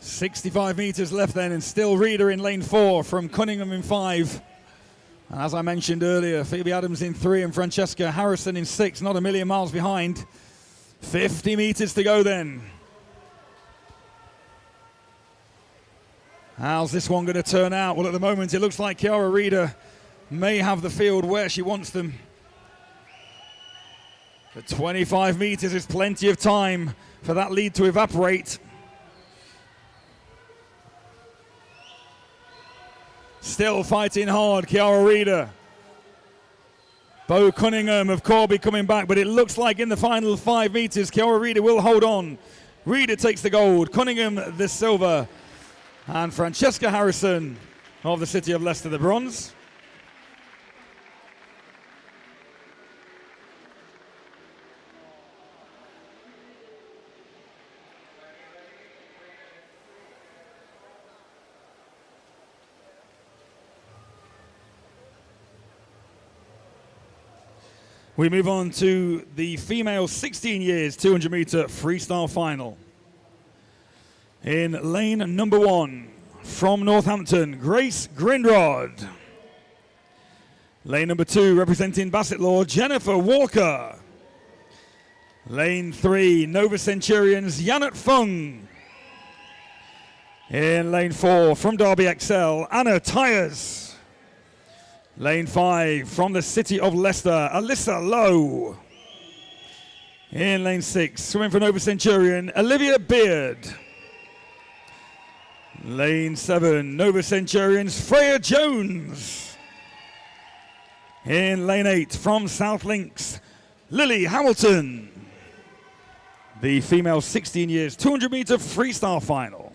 65 meters left then, and still Reeder in lane 4 from Cunningham in 5. And as I mentioned earlier, Phoebe Adams in 3 and Francesca Harrison in 6, not a million miles behind. 50 meters to go then. How's this one going to turn out? Well, at the moment, it looks like Kiara Reeder may have the field where she wants them. But 25 meters is plenty of time for that lead to evaporate. Still fighting hard, Kiara Reeder. Bo Cunningham of Corby coming back, but it looks like in the final 5 meters, Kiara Reeder will hold on. Reeder takes the gold, Cunningham the silver, and Francesca Harrison of the city of Leicester the bronze. We move on to the female 16 years 200 meter freestyle final. In lane number 1 from Northampton, Grace Grindrod. Lane number 2 representing Bassetlaw, Jennifer Walker. Lane 3, Nova Centurions, Janet Fung. In lane 4 from Derby XL, Anna Tyers. Lane 5 from the city of Leicester, Alyssa Lowe. In lane 6, swimming for Nova Centurion, Olivia Beard. Lane 7, Nova Centurions, Freya Jones. In lane 8 from South Links, Lily Hamilton. The female 16 years 200 meter freestyle final.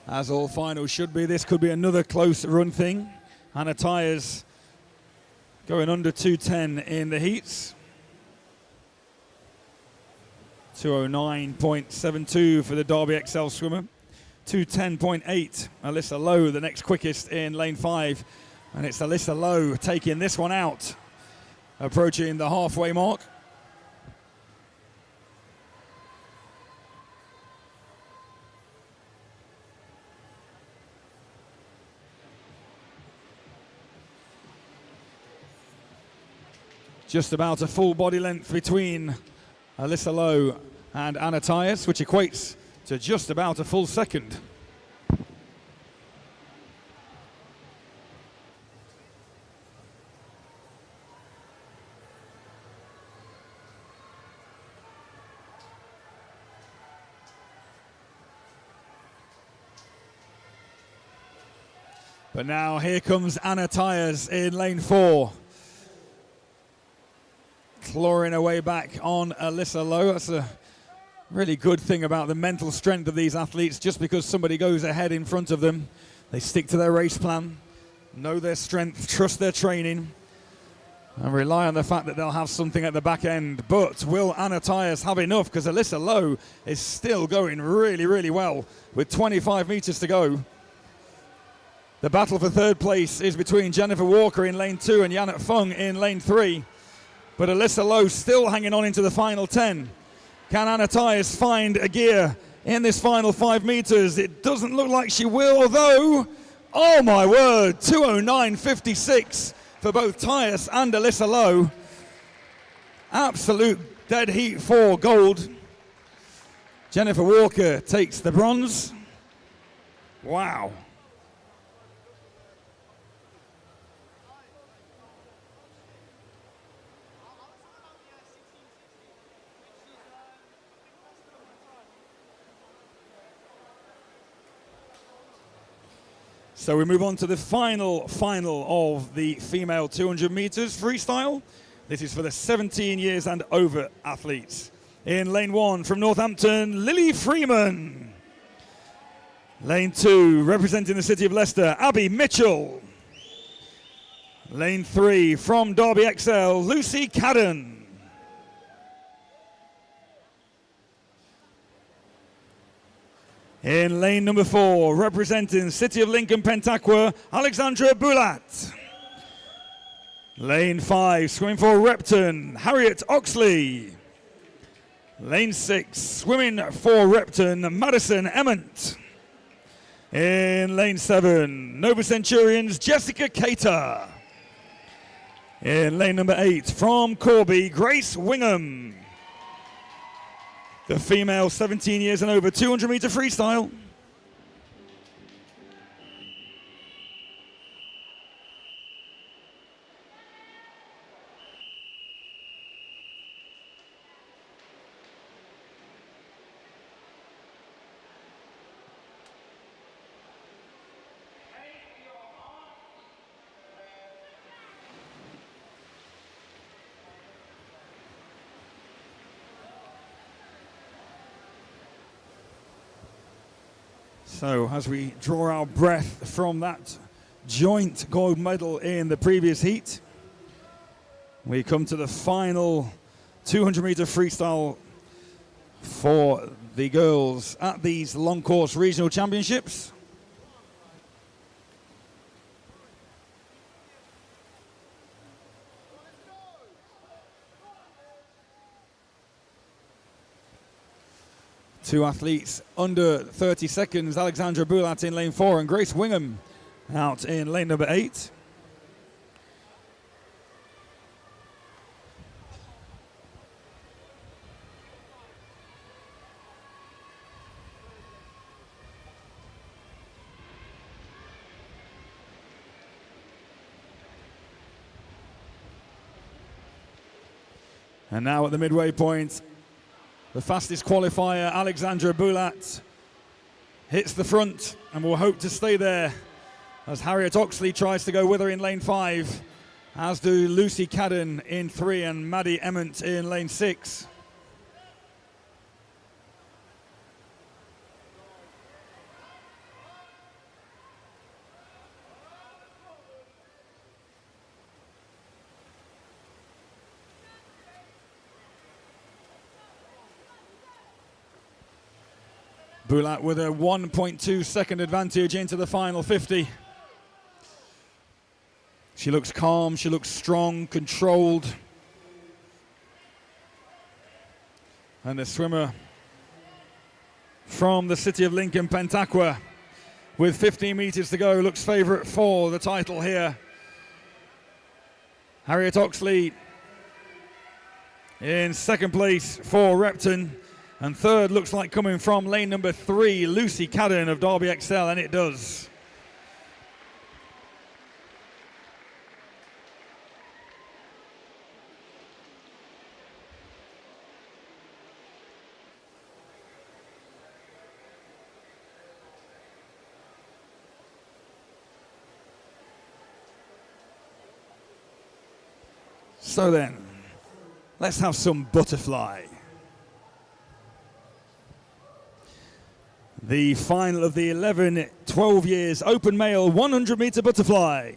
As all finals should be, this could be another close run thing. Anna Tyers going under 2:10 in the heats. 2:09.72 for the Derby XL swimmer. 2:10.8. Alyssa Lowe, the next quickest in lane 5. And it's Alyssa Lowe taking this one out, approaching the halfway mark. Just about a full body length between Alyssa Lowe and Anna Tyus, which equates to just about a full second. But now here comes Anna Tyus in lane 4. Clawing her way back on Alyssa Lowe. That's a really good thing about the mental strength of these athletes. Just because somebody goes ahead in front of them, they stick to their race plan, know their strength, trust their training, and rely on the fact that they'll have something at the back end. But will Anna Tyus have enough? Because Alyssa Lowe is still going really, really well with 25 meters to go. The battle for third place is between Jennifer Walker in lane 2 and Janet Fung in lane 3. But Alyssa Lowe still hanging on into the final 10. Can Anna Tyus find a gear in this final 5 meters? It doesn't look like she will, though. Oh my word, 2:09.56 for both Tyus and Alyssa Lowe. Absolute dead heat for gold. Jennifer Walker takes the bronze. Wow. So we move on to the final of the female 200 meters freestyle. This is for the 17 years and over athletes. In lane 1 from Northampton, Lily Freeman. Lane 2, representing the city of Leicester, Abby Mitchell. Lane 3 from Derby XL, Lucy Cadden. In lane number 4, representing City of Lincoln Pentaqua, Alexandra Boulat. Lane 5, swimming for Repton, Harriet Oxley. Lane 6, swimming for Repton, Madison Emmett. In lane 7, Nova Centurions, Jessica Cater. In lane number 8, from Corby, Grace Wingham. The female 17 years and over 200 meter freestyle. So as we draw our breath from that joint gold medal in the previous heat, we come to the final 200 meter freestyle for the girls at these long course regional championships. Two athletes under 30 seconds, Alexandra Boulat in lane 4 and Grace Wingham out in lane number 8. And now at the midway point, the fastest qualifier, Alexandra Boulat, hits the front and will hope to stay there as Harriet Oxley tries to go with her in lane 5, as do Lucy Cadden in 3 and Maddie Emmett in lane 6. Bulat with a 1.2 second advantage into the final 50. She looks calm, she looks strong, controlled. And the swimmer from the city of Lincoln, Pentaqua, with 15 meters to go, looks favorite for the title here. Harriet Oxley in second place for Repton. And third looks like coming from lane number 3, Lucy Cadden of Derby Excel, and it does. So then, let's have some butterfly. The final of the 11-12 years open male 100 meter butterfly.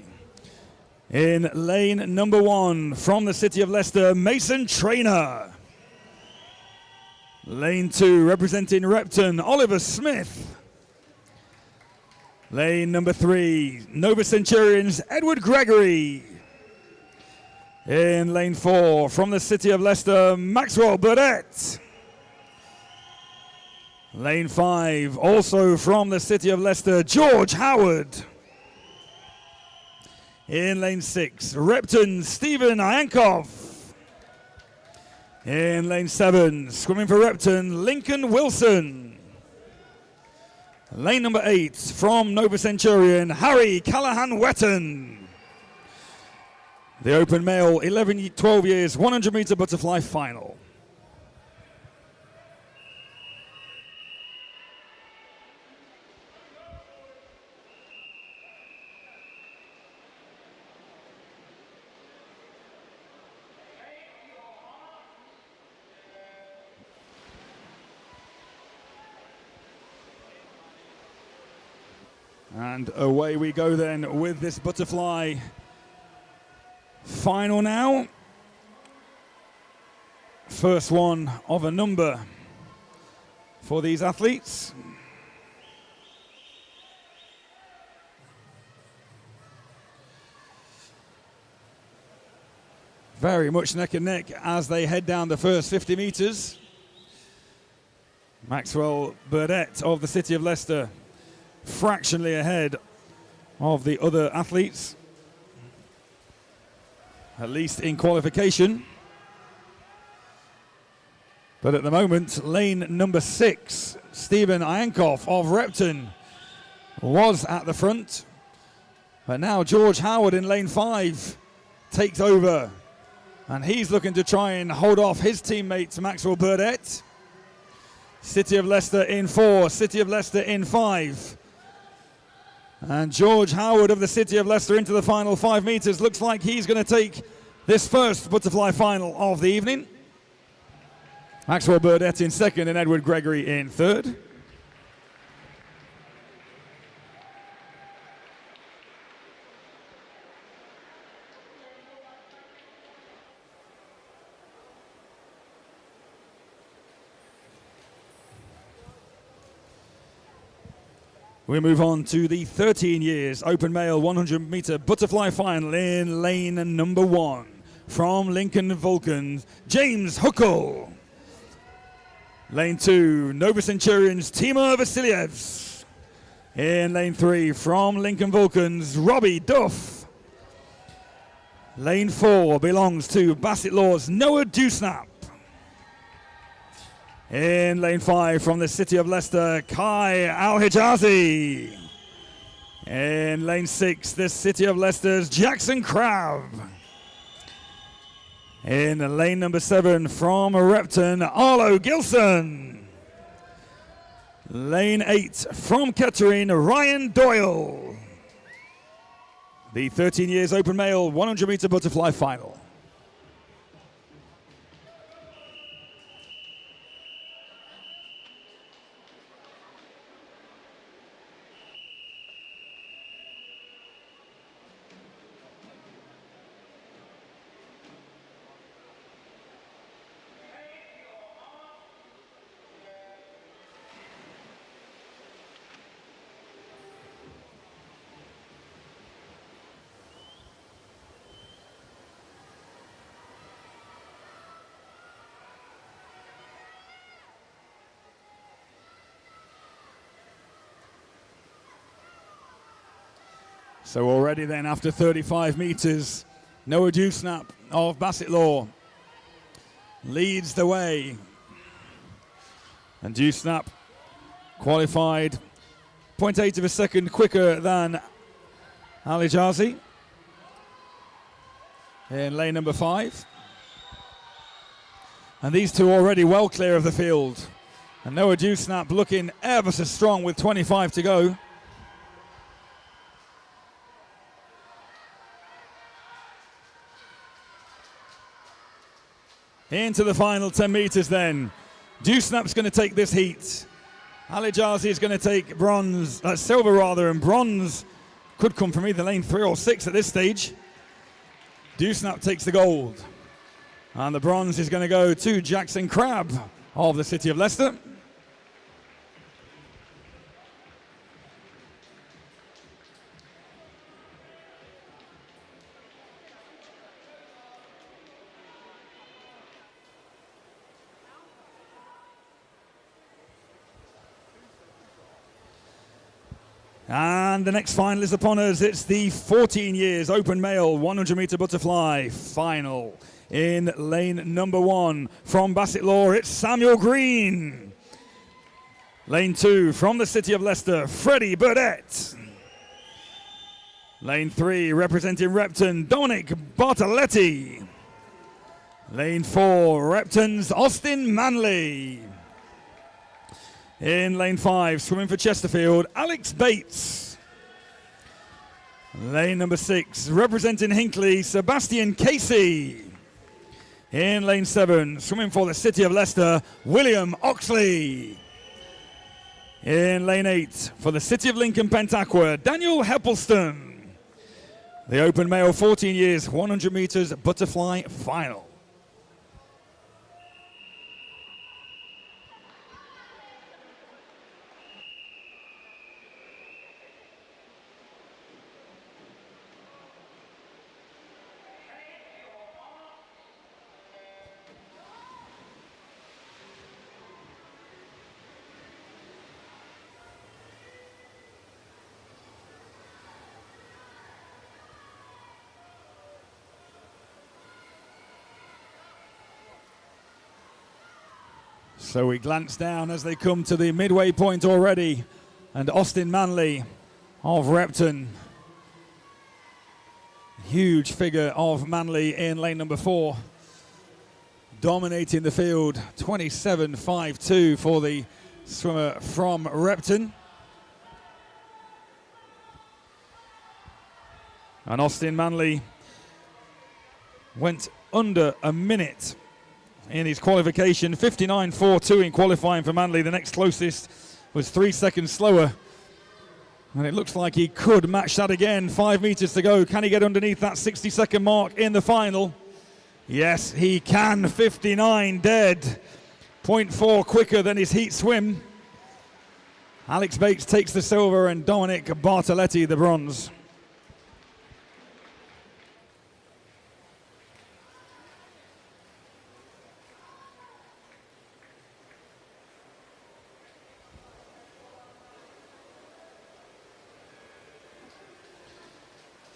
In lane number 1 from the city of Leicester, Mason Traynor. Lane 2 representing Repton, Oliver Smith. Lane number 3, Nova Centurions, Edward Gregory. In lane 4, from the city of Leicester, Maxwell Burdett. Lane 5, also from the city of Leicester, George Howard. In lane 6, Repton, Stephen Iankoff. In lane 7, swimming for Repton, Lincoln Wilson. Lane number 8, from Nova Centurion, Harry Callahan-Wetton. The open male 11-12 years 100 meter butterfly final. And away we go then with this butterfly final now. First one of a number for these athletes. Very much neck and neck as they head down the first 50 meters. Maxwell Burdett of the city of Leicester fractionally ahead of the other athletes, at least in qualification. But at the moment, lane number 6, Stephen Iankoff of Repton, was at the front. But now George Howard in lane 5 takes over. And he's looking to try and hold off his teammate Maxwell Burdett. City of Leicester in 4, City of Leicester in 5. And George Howard of the city of Leicester into the final 5 meters. Looks like he's going to take this first butterfly final of the evening. Maxwell Burdett in second and Edward Gregory in third. We move on to the 13 years open male 100 meter butterfly final in lane number 1 from Lincoln Vulcans, James Huckle. Lane 2, Nova Centurions, Timur Vasilyevs. In lane 3 from Lincoln Vulcans, Robbie Duff. Lane 4 belongs to Bassett Law's Noah Dewsnap. In lane 5 from the city of Leicester, Kai Al-Hijazi. In lane 6, the city of Leicester's Jackson Crabb. In lane number 7 from Repton, Arlo Gilson. Lane 8 from Kettering, Ryan Doyle. The 13 years open male 100 meter butterfly final. So already then, after 35 meters, Noah Dewsnap of Bassett Law leads the way. And Dewsnap qualified 0.8 of a second quicker than Ali Jazi in lane number 5. And these two already well clear of the field. And Noah Dewsnap looking ever so strong with 25 to go. Into the final 10 meters then. Dewsnap's going to take this heat. Ali Jazi is going to take bronze, silver rather, and bronze could come from either lane 3 or 6 at this stage. Dewsnap takes the gold. And the bronze is going to go to Jackson Crabb of the City of Leicester. And the next final is upon us. It's the 14 years open male 100 meter butterfly final. In lane number 1 from Bassett Law, it's Samuel Green. Lane 2 from the City of Leicester, Freddie Burdett. Lane 3 representing Repton, Dominic Bartoletti. Lane 4, Repton's Austin Manley. In lane 5, swimming for Chesterfield, Alex Bates. Lane number 6, representing Hinckley, Sebastian Casey. In lane 7, swimming for the City of Leicester, William Oxley. In lane 8, for the City of Lincoln Pentaqua, Daniel Heppelston. The open male 14 years, 100 meters butterfly final. So we glance down as they come to the midway point already. And Austin Manley of Repton. Huge figure of Manley in lane number 4. Dominating the field, 27.52 for the swimmer from Repton. And Austin Manley went under a minute in his qualification, 59.42 in qualifying for Manley. The next closest was 3 seconds slower. And it looks like he could match that again. 5 meters to go. Can he get underneath that 60-second mark in the final? Yes, he can. 59 dead. 0.4 quicker than his heat swim. Alex Bates takes the silver and Dominic Bartoletti the bronze.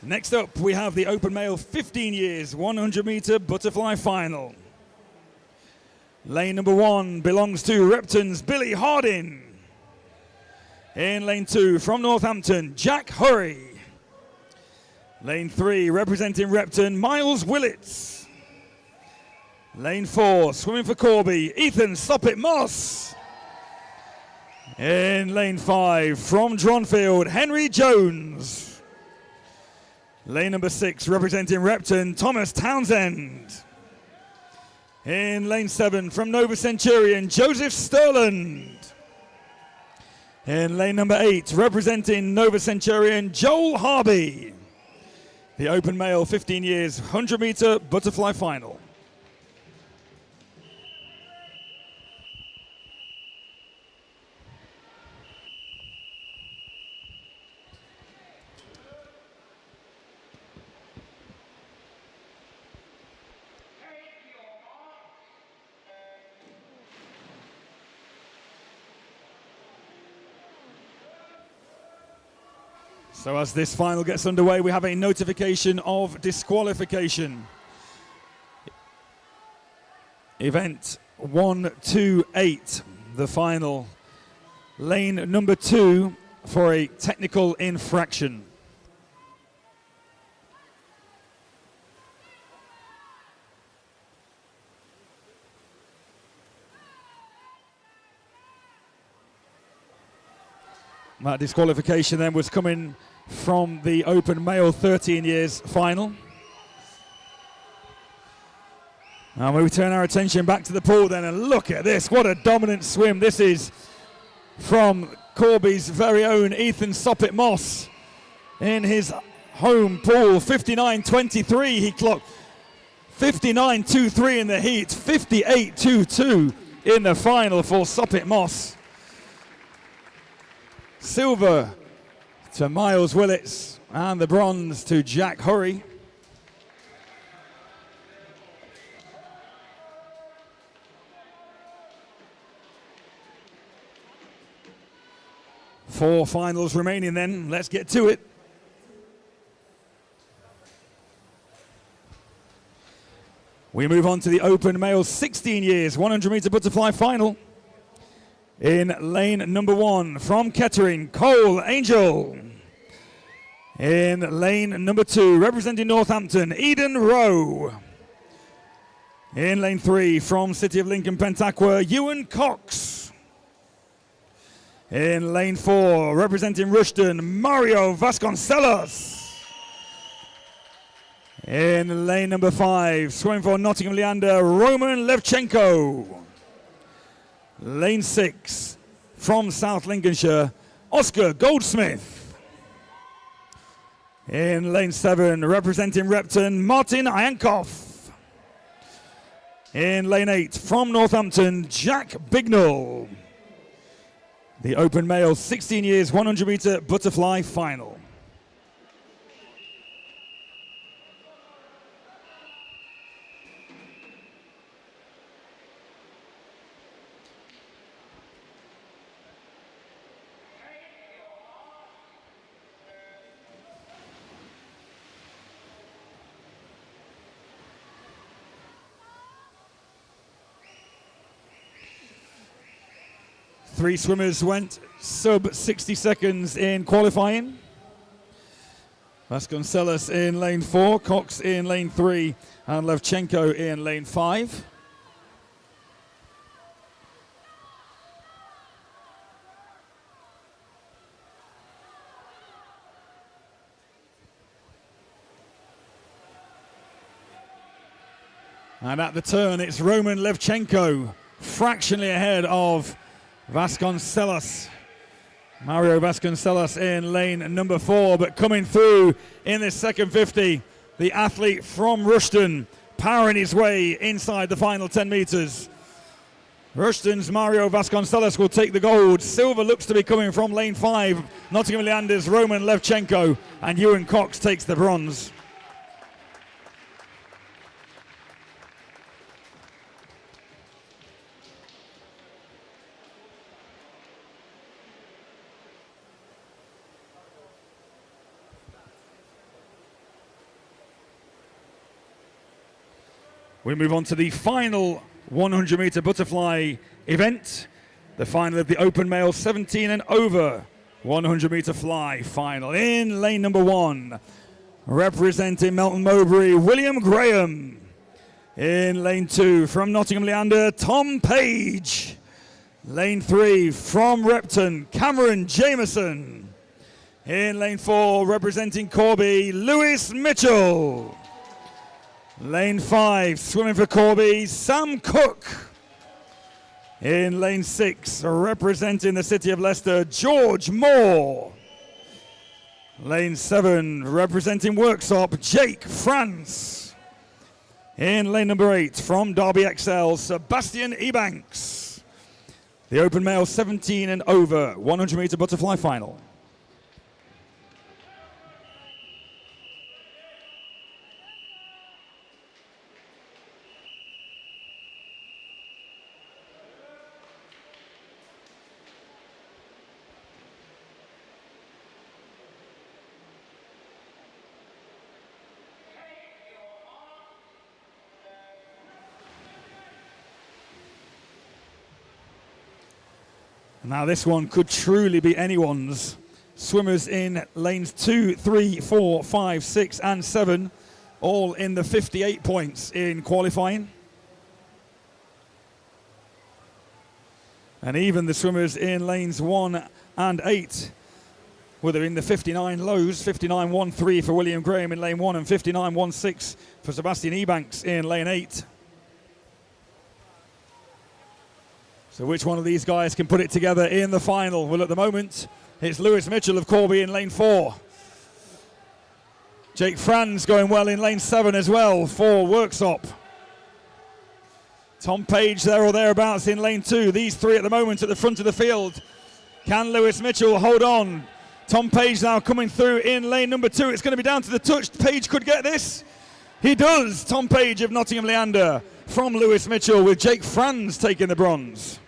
Next up, we have the open male 15 years 100 meter butterfly final. Lane number 1 belongs to Repton's Billy Hardin. In lane 2 from Northampton, Jack Hurry. Lane 3 representing Repton, Miles Willits. Lane 4 swimming for Corby, Ethan Soppit Moss. In lane 5 from Dronfield, Henry Jones. Lane number 6, representing Repton, Thomas Townsend. In lane 7, from Nova Centurion, Joseph Sterland. In lane number 8, representing Nova Centurion, Joel Harby. The open male 15 years 100 meter butterfly final. So as this final gets underway, we have a notification of disqualification. Event 128, the final. Lane number 2 for a technical infraction. That disqualification then was coming from the open male 13 years final. And we turn our attention back to the pool then, and look at this, what a dominant swim. This is from Corby's very own Ethan Soppit-Moss in his home pool. 59.23 he clocked, 59.23 in the heat, 58.22 in the final for Soppit-Moss. Silver to Miles Willits and the bronze to Jack Hurry. Four finals remaining then, let's get to it. We move on to the open male 16 years 100 meter butterfly final. In lane number 1 from Kettering, Cole Angel. In lane number 2, representing Northampton, Eden Rowe. In lane 3 from City of Lincoln, Pentaqua, Ewan Cox. In lane 4, representing Rushden, Mario Vasconcelos. In lane number 5, swimming for Nottingham Leander, Roman Levchenko. Lane 6, from South Lincolnshire, Oscar Goldsmith. In lane 7, representing Repton, Martin Iankov. In lane 8, from Northampton, Jack Bignell. The open male 16 years 100 meter butterfly final. Three swimmers went sub 60 seconds in qualifying. Vasconcelos in lane 4, Cox in lane 3, and Levchenko in lane 5. And at the turn, it's Roman Levchenko, fractionally ahead of Vasconcelos. Mario Vasconcelos in lane number 4, but coming through in this second 50, the athlete from Rushden powering his way inside the final 10 meters. Rushden's Mario Vasconcelos will take the gold. Silver looks to be coming from lane 5. Nottingham Leander's Roman Levchenko, and Ewan Cox takes the bronze. We move on to the final 100 meter butterfly event, the final of the open male 17 and over 100 meter fly final. In lane number 1, representing Melton Mowbray, William Graham. In lane 2, from Nottingham Leander, Tom Page. Lane 3, from Repton, Cameron Jameson. In lane 4, representing Corby, Lewis Mitchell. Lane 5, swimming for Corby, Sam Cook. In lane 6, representing the City of Leicester, George Moore. Lane 7, representing Worksop, Jake France. In lane number 8, from Derby XL, Sebastian Ebanks. The open male 17 and over 100 meter butterfly final. Now this one could truly be anyone's. Swimmers in lanes 2, 3, 4, 5, 6 and 7, all in the 58 points in qualifying. And even the swimmers in lanes 1 and 8 would have been the 59 lows, 59.13 for William Graham in lane 1 and 59.16 for Sebastian Ebanks in lane 8. So which one of these guys can put it together in the final? Well, at the moment, it's Lewis Mitchell of Corby in lane 4. Jake Franz going well in lane 7 as well for Worksop. Tom Page there or thereabouts in lane 2. These three at the moment at the front of the field. Can Lewis Mitchell hold on? Tom Page now coming through in lane number 2. It's going to be down to the touch. Page could get this. He does. Tom Page of Nottingham Leander from Lewis Mitchell with Jake Franz taking the bronze.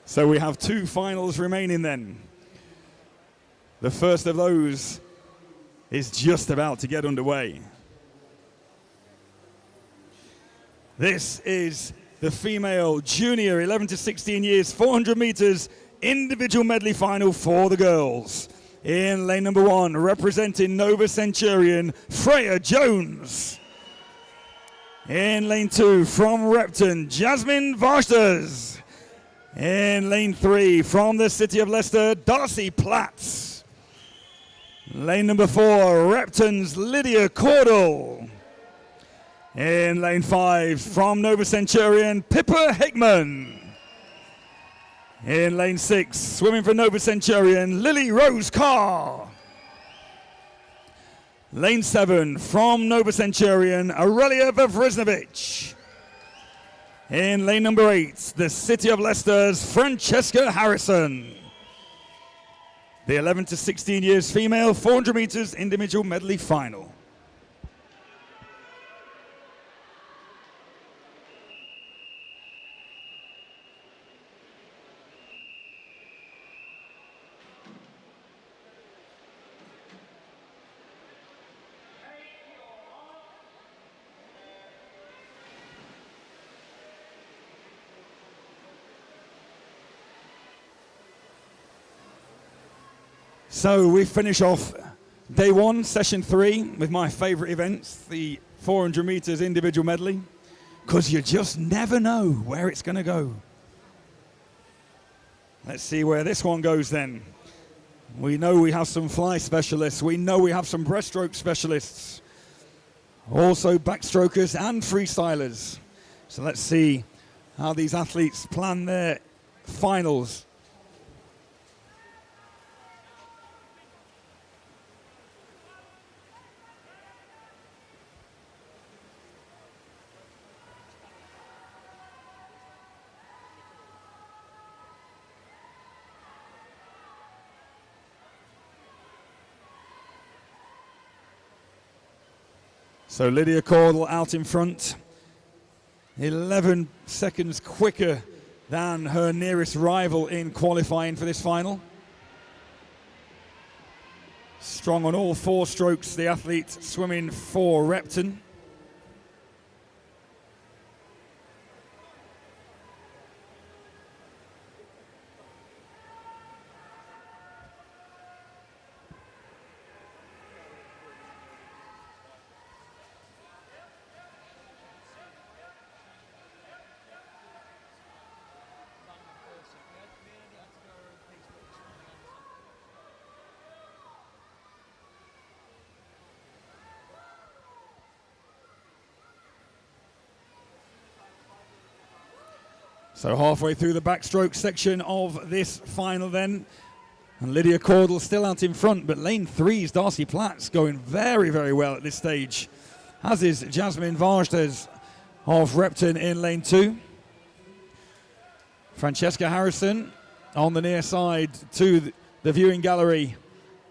So we have 2 finals remaining then. The first of those is just about to get underway. This is the female junior 11 to 16 years 400 meters individual medley final for the girls. In lane number 1, representing Nova Centurion, Freya Jones. In lane 2, from Repton, Jasmine Varshters. In lane 3, from the city of Leicester, Darcy Platts. Lane number 4, Repton's Lydia Cordell. In lane 5, from Nova Centurion, Pippa Hickman. In lane 6, swimming for Nova Centurion, Lily Rose Carr. Lane 7, from Nova Centurion, Aurelia Vavrisnovic. In lane number 8, the City of Leicester's Francesca Harrison. The 11 to 16 years female 400 meters individual medley final. So we finish off day 1, session 3, with my favorite events, the 400 meters individual medley, because you just never know where it's going to go. Let's see where this one goes then. We know we have some fly specialists. We know we have some breaststroke specialists. Also backstrokers and freestylers. So let's see how these athletes plan their finals. So Lydia Cordell out in front, 11 seconds quicker than her nearest rival in qualifying for this final. Strong on all 4 strokes, the athlete swimming for Repton. So halfway through the backstroke section of this final then. And Lydia Cordell still out in front, but lane 3's Darcy Platts going very, very well at this stage. As is Jasmine Varshters of Repton in lane 2. Francesca Harrison on the near side to the viewing gallery.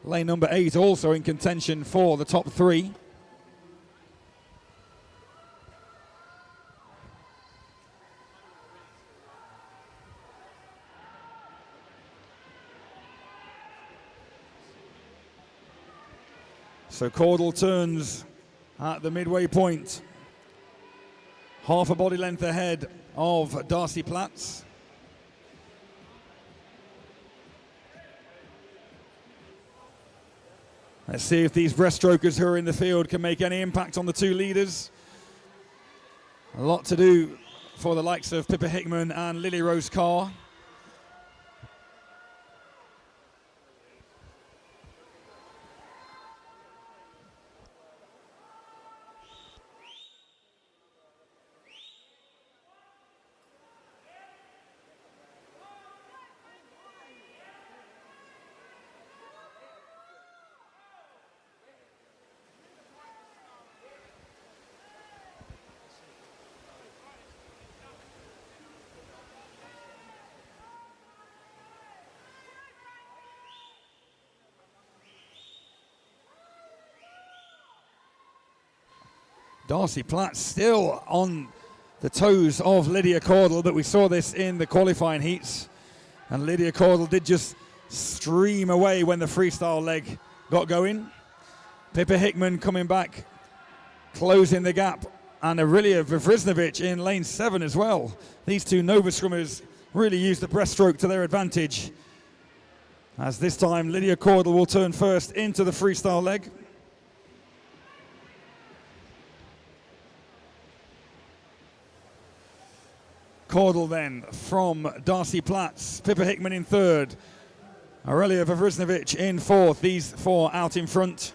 Lane number 8 also in contention for the top 3. So Caudle turns at the midway point, half a body length ahead of Darcy Platts. Let's see if these breaststrokers who are in the field can make any impact on the two leaders. A lot to do for the likes of Pippa Hickman and Lily Rose Carr. Darcy Platts still on the toes of Lydia Caudle, but we saw this in the qualifying heats. And Lydia Caudle did just stream away when the freestyle leg got going. Pippa Hickman coming back, closing the gap, and Aurelia Vavrisnovic in lane 7 as well. These two Nova swimmers really used the breaststroke to their advantage. As this time Lydia Caudle will turn first into the freestyle leg. Caudle then from Darcy Platts, Pippa Hickman in third, Aurelia Vavrisnovic in fourth, these four out in front.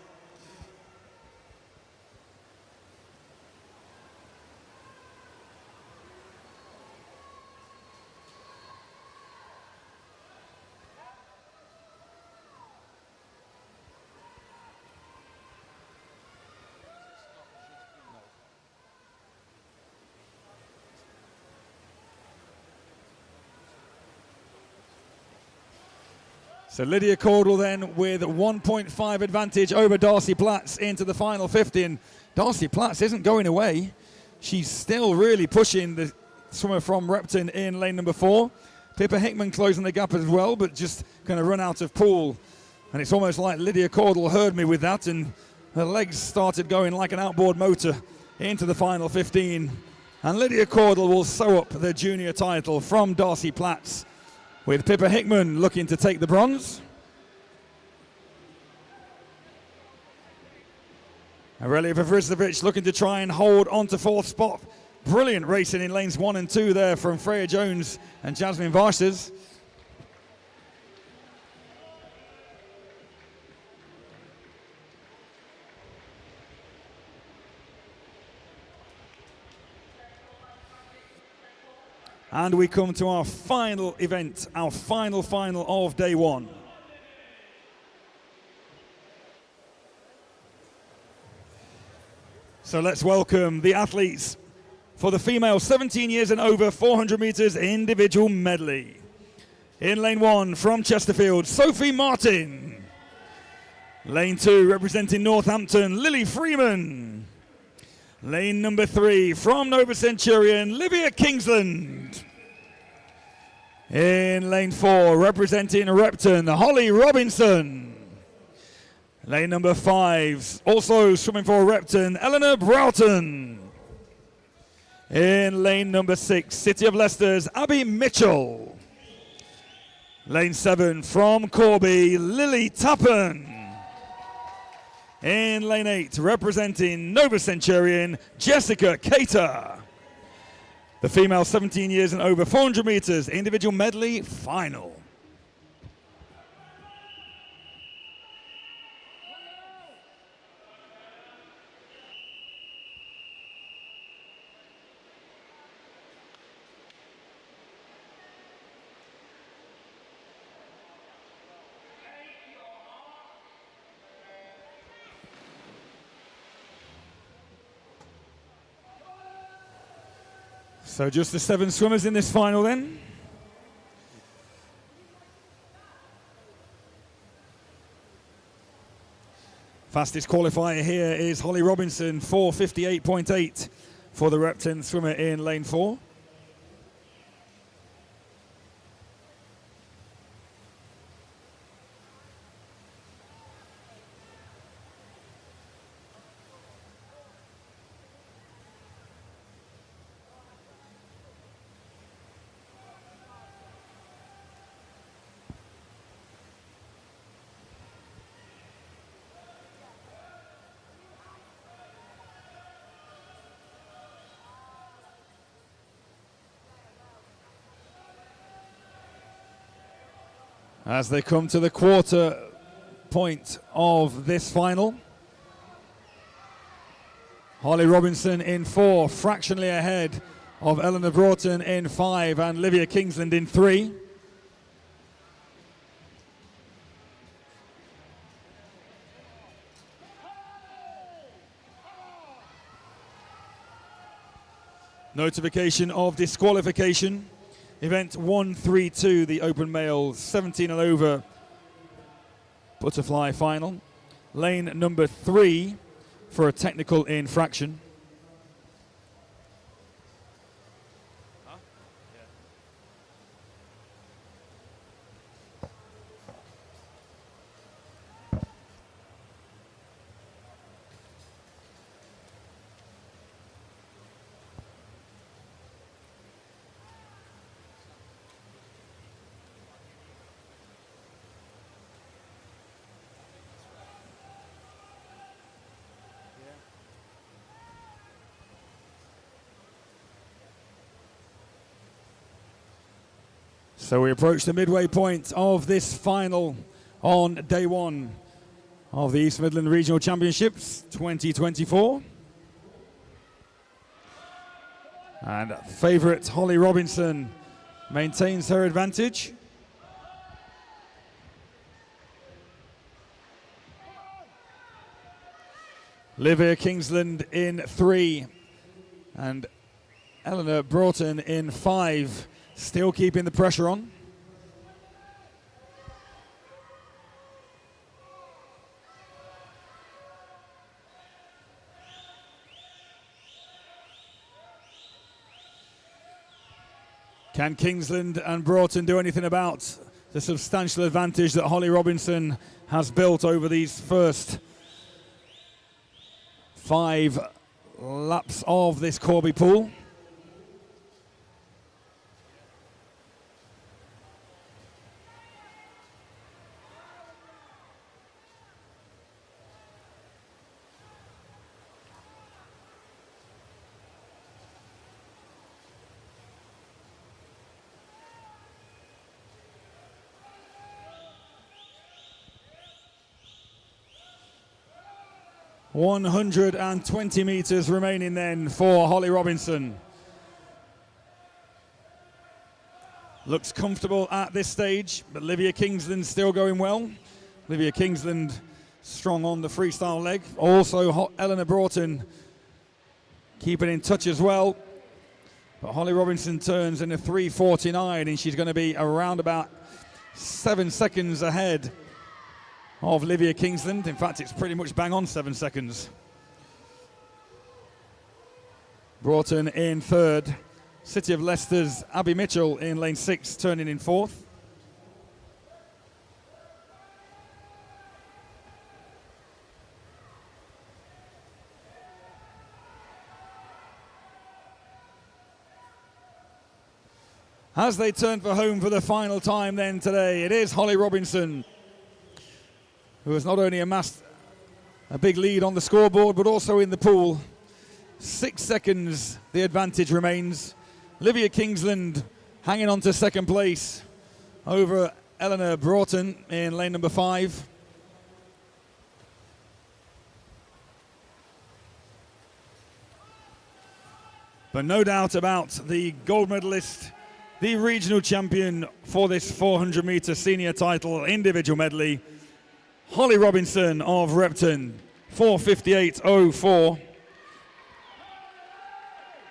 So Lydia Caudle then with 1.5 advantage over Darcy Platts into the final 50. And Darcy Platts isn't going away. She's still really pushing the swimmer from Repton in lane number 4. Pippa Hickman closing the gap as well, but just going to run out of pool. And it's almost like Lydia Caudle heard me with that, and her legs started going like an outboard motor into the final 15. And Lydia Caudle will sew up the junior title from Darcy Platts, with Pippa Hickman looking to take the bronze. Aurelia Vavrisnovic looking to try and hold on to 4th spot. Brilliant racing in lanes 1 and 2 there from Freya Jones and Jasmine Varshes. And we come to our final event, our final of day 1. So let's welcome the athletes for the female 17 years and over 400 meters individual medley. In lane 1 from Chesterfield, Sophie Martin. Lane 2 representing Northampton, Lily Freeman. Lane number 3 from Nova Centurion, Livia Kingsland. In lane 4 representing Repton, Holly Robinson. Lane number 5 also swimming for Repton, Eleanor Broughton. In lane number 6, City of Leicester's Abby Mitchell. Lane 7 from Corby, Lily Tappen. In lane 8, representing Nova Centurion, Jessica Cater. The female 17 years and over 400 meters individual medley final. So just the 7 swimmers in this final then. Fastest qualifier here is Holly Robinson, 4:58.8 for the Repton swimmer in lane 4. as they come to the quarter point of this final. Holly Robinson in 4, fractionally ahead of Eleanor Broughton in 5 and Livia Kingsland in 3. Notification of disqualification. Event 132, the open male 17 and over butterfly final. Lane number 3 for a technical infraction. So we approach the midway point of this final on day 1 of the East Midland Regional Championships 2024. And favourite Holly Robinson maintains her advantage. Livia Kingsland in 3 and Eleanor Broughton in 5. Still keeping the pressure on. Can Kingsland and Broughton do anything about the substantial advantage that Holly Robinson has built over these first 5 laps of this Corby pool? $120 meters remaining then for Holly Robinson. Looks comfortable at this stage, but Livia Kingsland still going well. Livia Kingsland strong on the freestyle leg. Also Eleanor Broughton keeping in touch as well. But Holly Robinson turns in a 3:49 and she's going to be around about 7 seconds ahead of Livia Kingsland. In fact, it's pretty much bang on 7 seconds. Broughton in 3rd. City of Leicester's Abby Mitchell in lane 6, turning in 4th. As they turn for home for the final time then today, it is Holly Robinson who has not only amassed a big lead on the scoreboard, but also in the pool. 6 seconds the advantage remains. Livia Kingsland hanging on to 2nd place over Eleanor Broughton in lane number 5. But no doubt about the gold medalist, the regional champion for this 400-meter senior title individual medley, Holly Robinson of Repton, 4:58.04.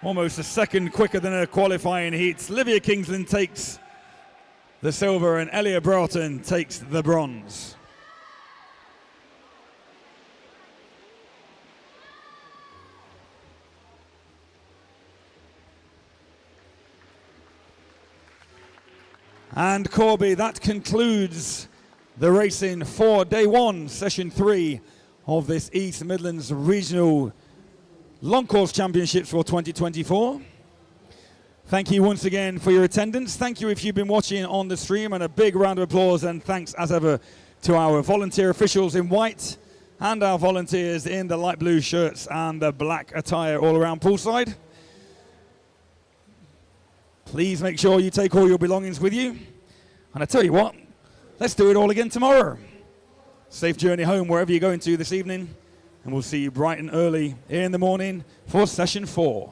Almost a second quicker than her qualifying heats. Livia Kingsland takes the silver and Eleanor Broughton takes the bronze. And Corby, that concludes the racing for day 1, session 3 of this East Midlands Regional Long Course Championships for 2024. Thank you once again for your attendance. Thank you if you've been watching on the stream, and a big round of applause and thanks as ever to our volunteer officials in white and our volunteers in the light blue shirts and the black attire all around poolside. Please make sure you take all your belongings with you. And I tell you what, let's do it all again tomorrow. Safe journey home wherever you're going to this evening, and we'll see you bright and early in the morning for session 4.